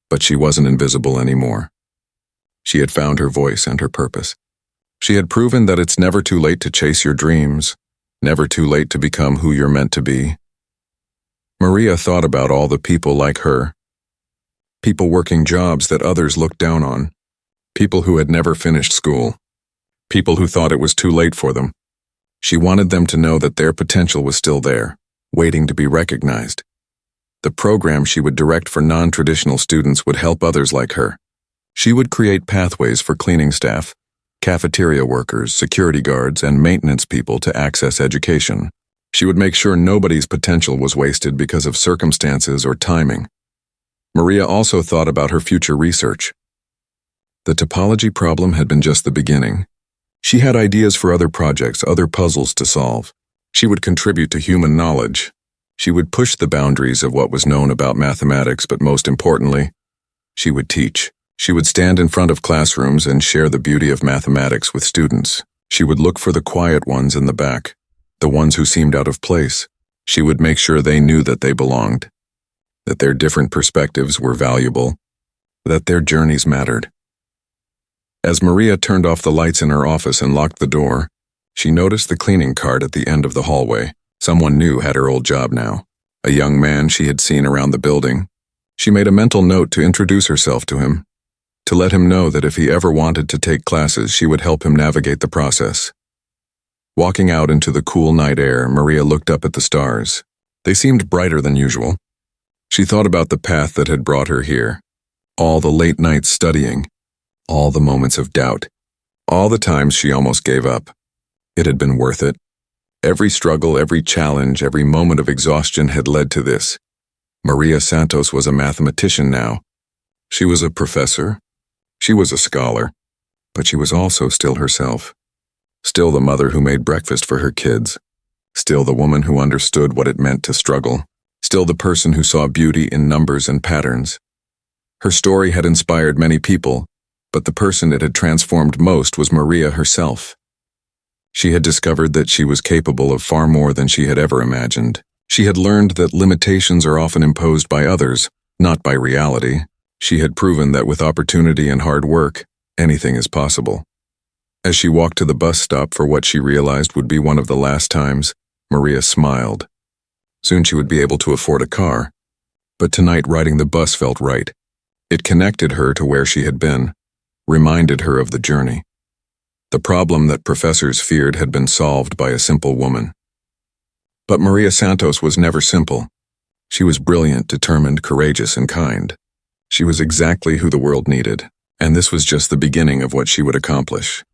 But she wasn't invisible anymore. She had found her voice and her purpose. She had proven that it's never too late to chase your dreams, never too late to become who you're meant to be. Maria thought about all the people like her, people working jobs that others looked down on, people who had never finished school, people who thought it was too late for them. She wanted them to know that their potential was still there, waiting to be recognized. The program she would direct for non-traditional students would help others like her. She would create pathways for cleaning staff, cafeteria workers, security guards, and maintenance people to access education. She would make sure nobody's potential was wasted because of circumstances or timing. Maria also thought about her future research. The topology problem had been just the beginning. She had ideas for other projects, other puzzles to solve. She would contribute to human knowledge. She would push the boundaries of what was known about mathematics, but most importantly, she would teach. She would stand in front of classrooms and share the beauty of mathematics with students. She would look for the quiet ones in the back, the ones who seemed out of place. She would make sure they knew that they belonged, that their different perspectives were valuable, that their journeys mattered. As Maria turned off the lights in her office and locked the door, she noticed the cleaning cart at the end of the hallway. Someone new had her old job now, a young man she had seen around the building. She made a mental note to introduce herself to him, to let him know that if he ever wanted to take classes, she would help him navigate the process. Walking out into the cool night air, Maria looked up at the stars. They seemed brighter than usual. She thought about the path that had brought her here, all the late nights studying, all the moments of doubt, all the times she almost gave up. It had been worth it. Every struggle, every challenge, every moment of exhaustion had led to this. Maria Santos was a mathematician now. She was a professor. She was a scholar. But she was also still herself. Still the mother who made breakfast for her kids. Still the woman who understood what it meant to struggle. Still the person who saw beauty in numbers and patterns. Her story had inspired many people, but the person it had transformed most was Maria herself. She had discovered that she was capable of far more than she had ever imagined. She had learned that limitations are often imposed by others, not by reality. She had proven that with opportunity and hard work, anything is possible. As she walked to the bus stop for what she realized would be one of the last times, Maria smiled. Soon she would be able to afford a car. But tonight riding the bus felt right. It connected her to where she had been, reminded her of the journey. The problem that professors feared had been solved by a simple woman. But Maria Santos was never simple. She was brilliant, determined, courageous, and kind. She was exactly who the world needed, and this was just the beginning of what she would accomplish.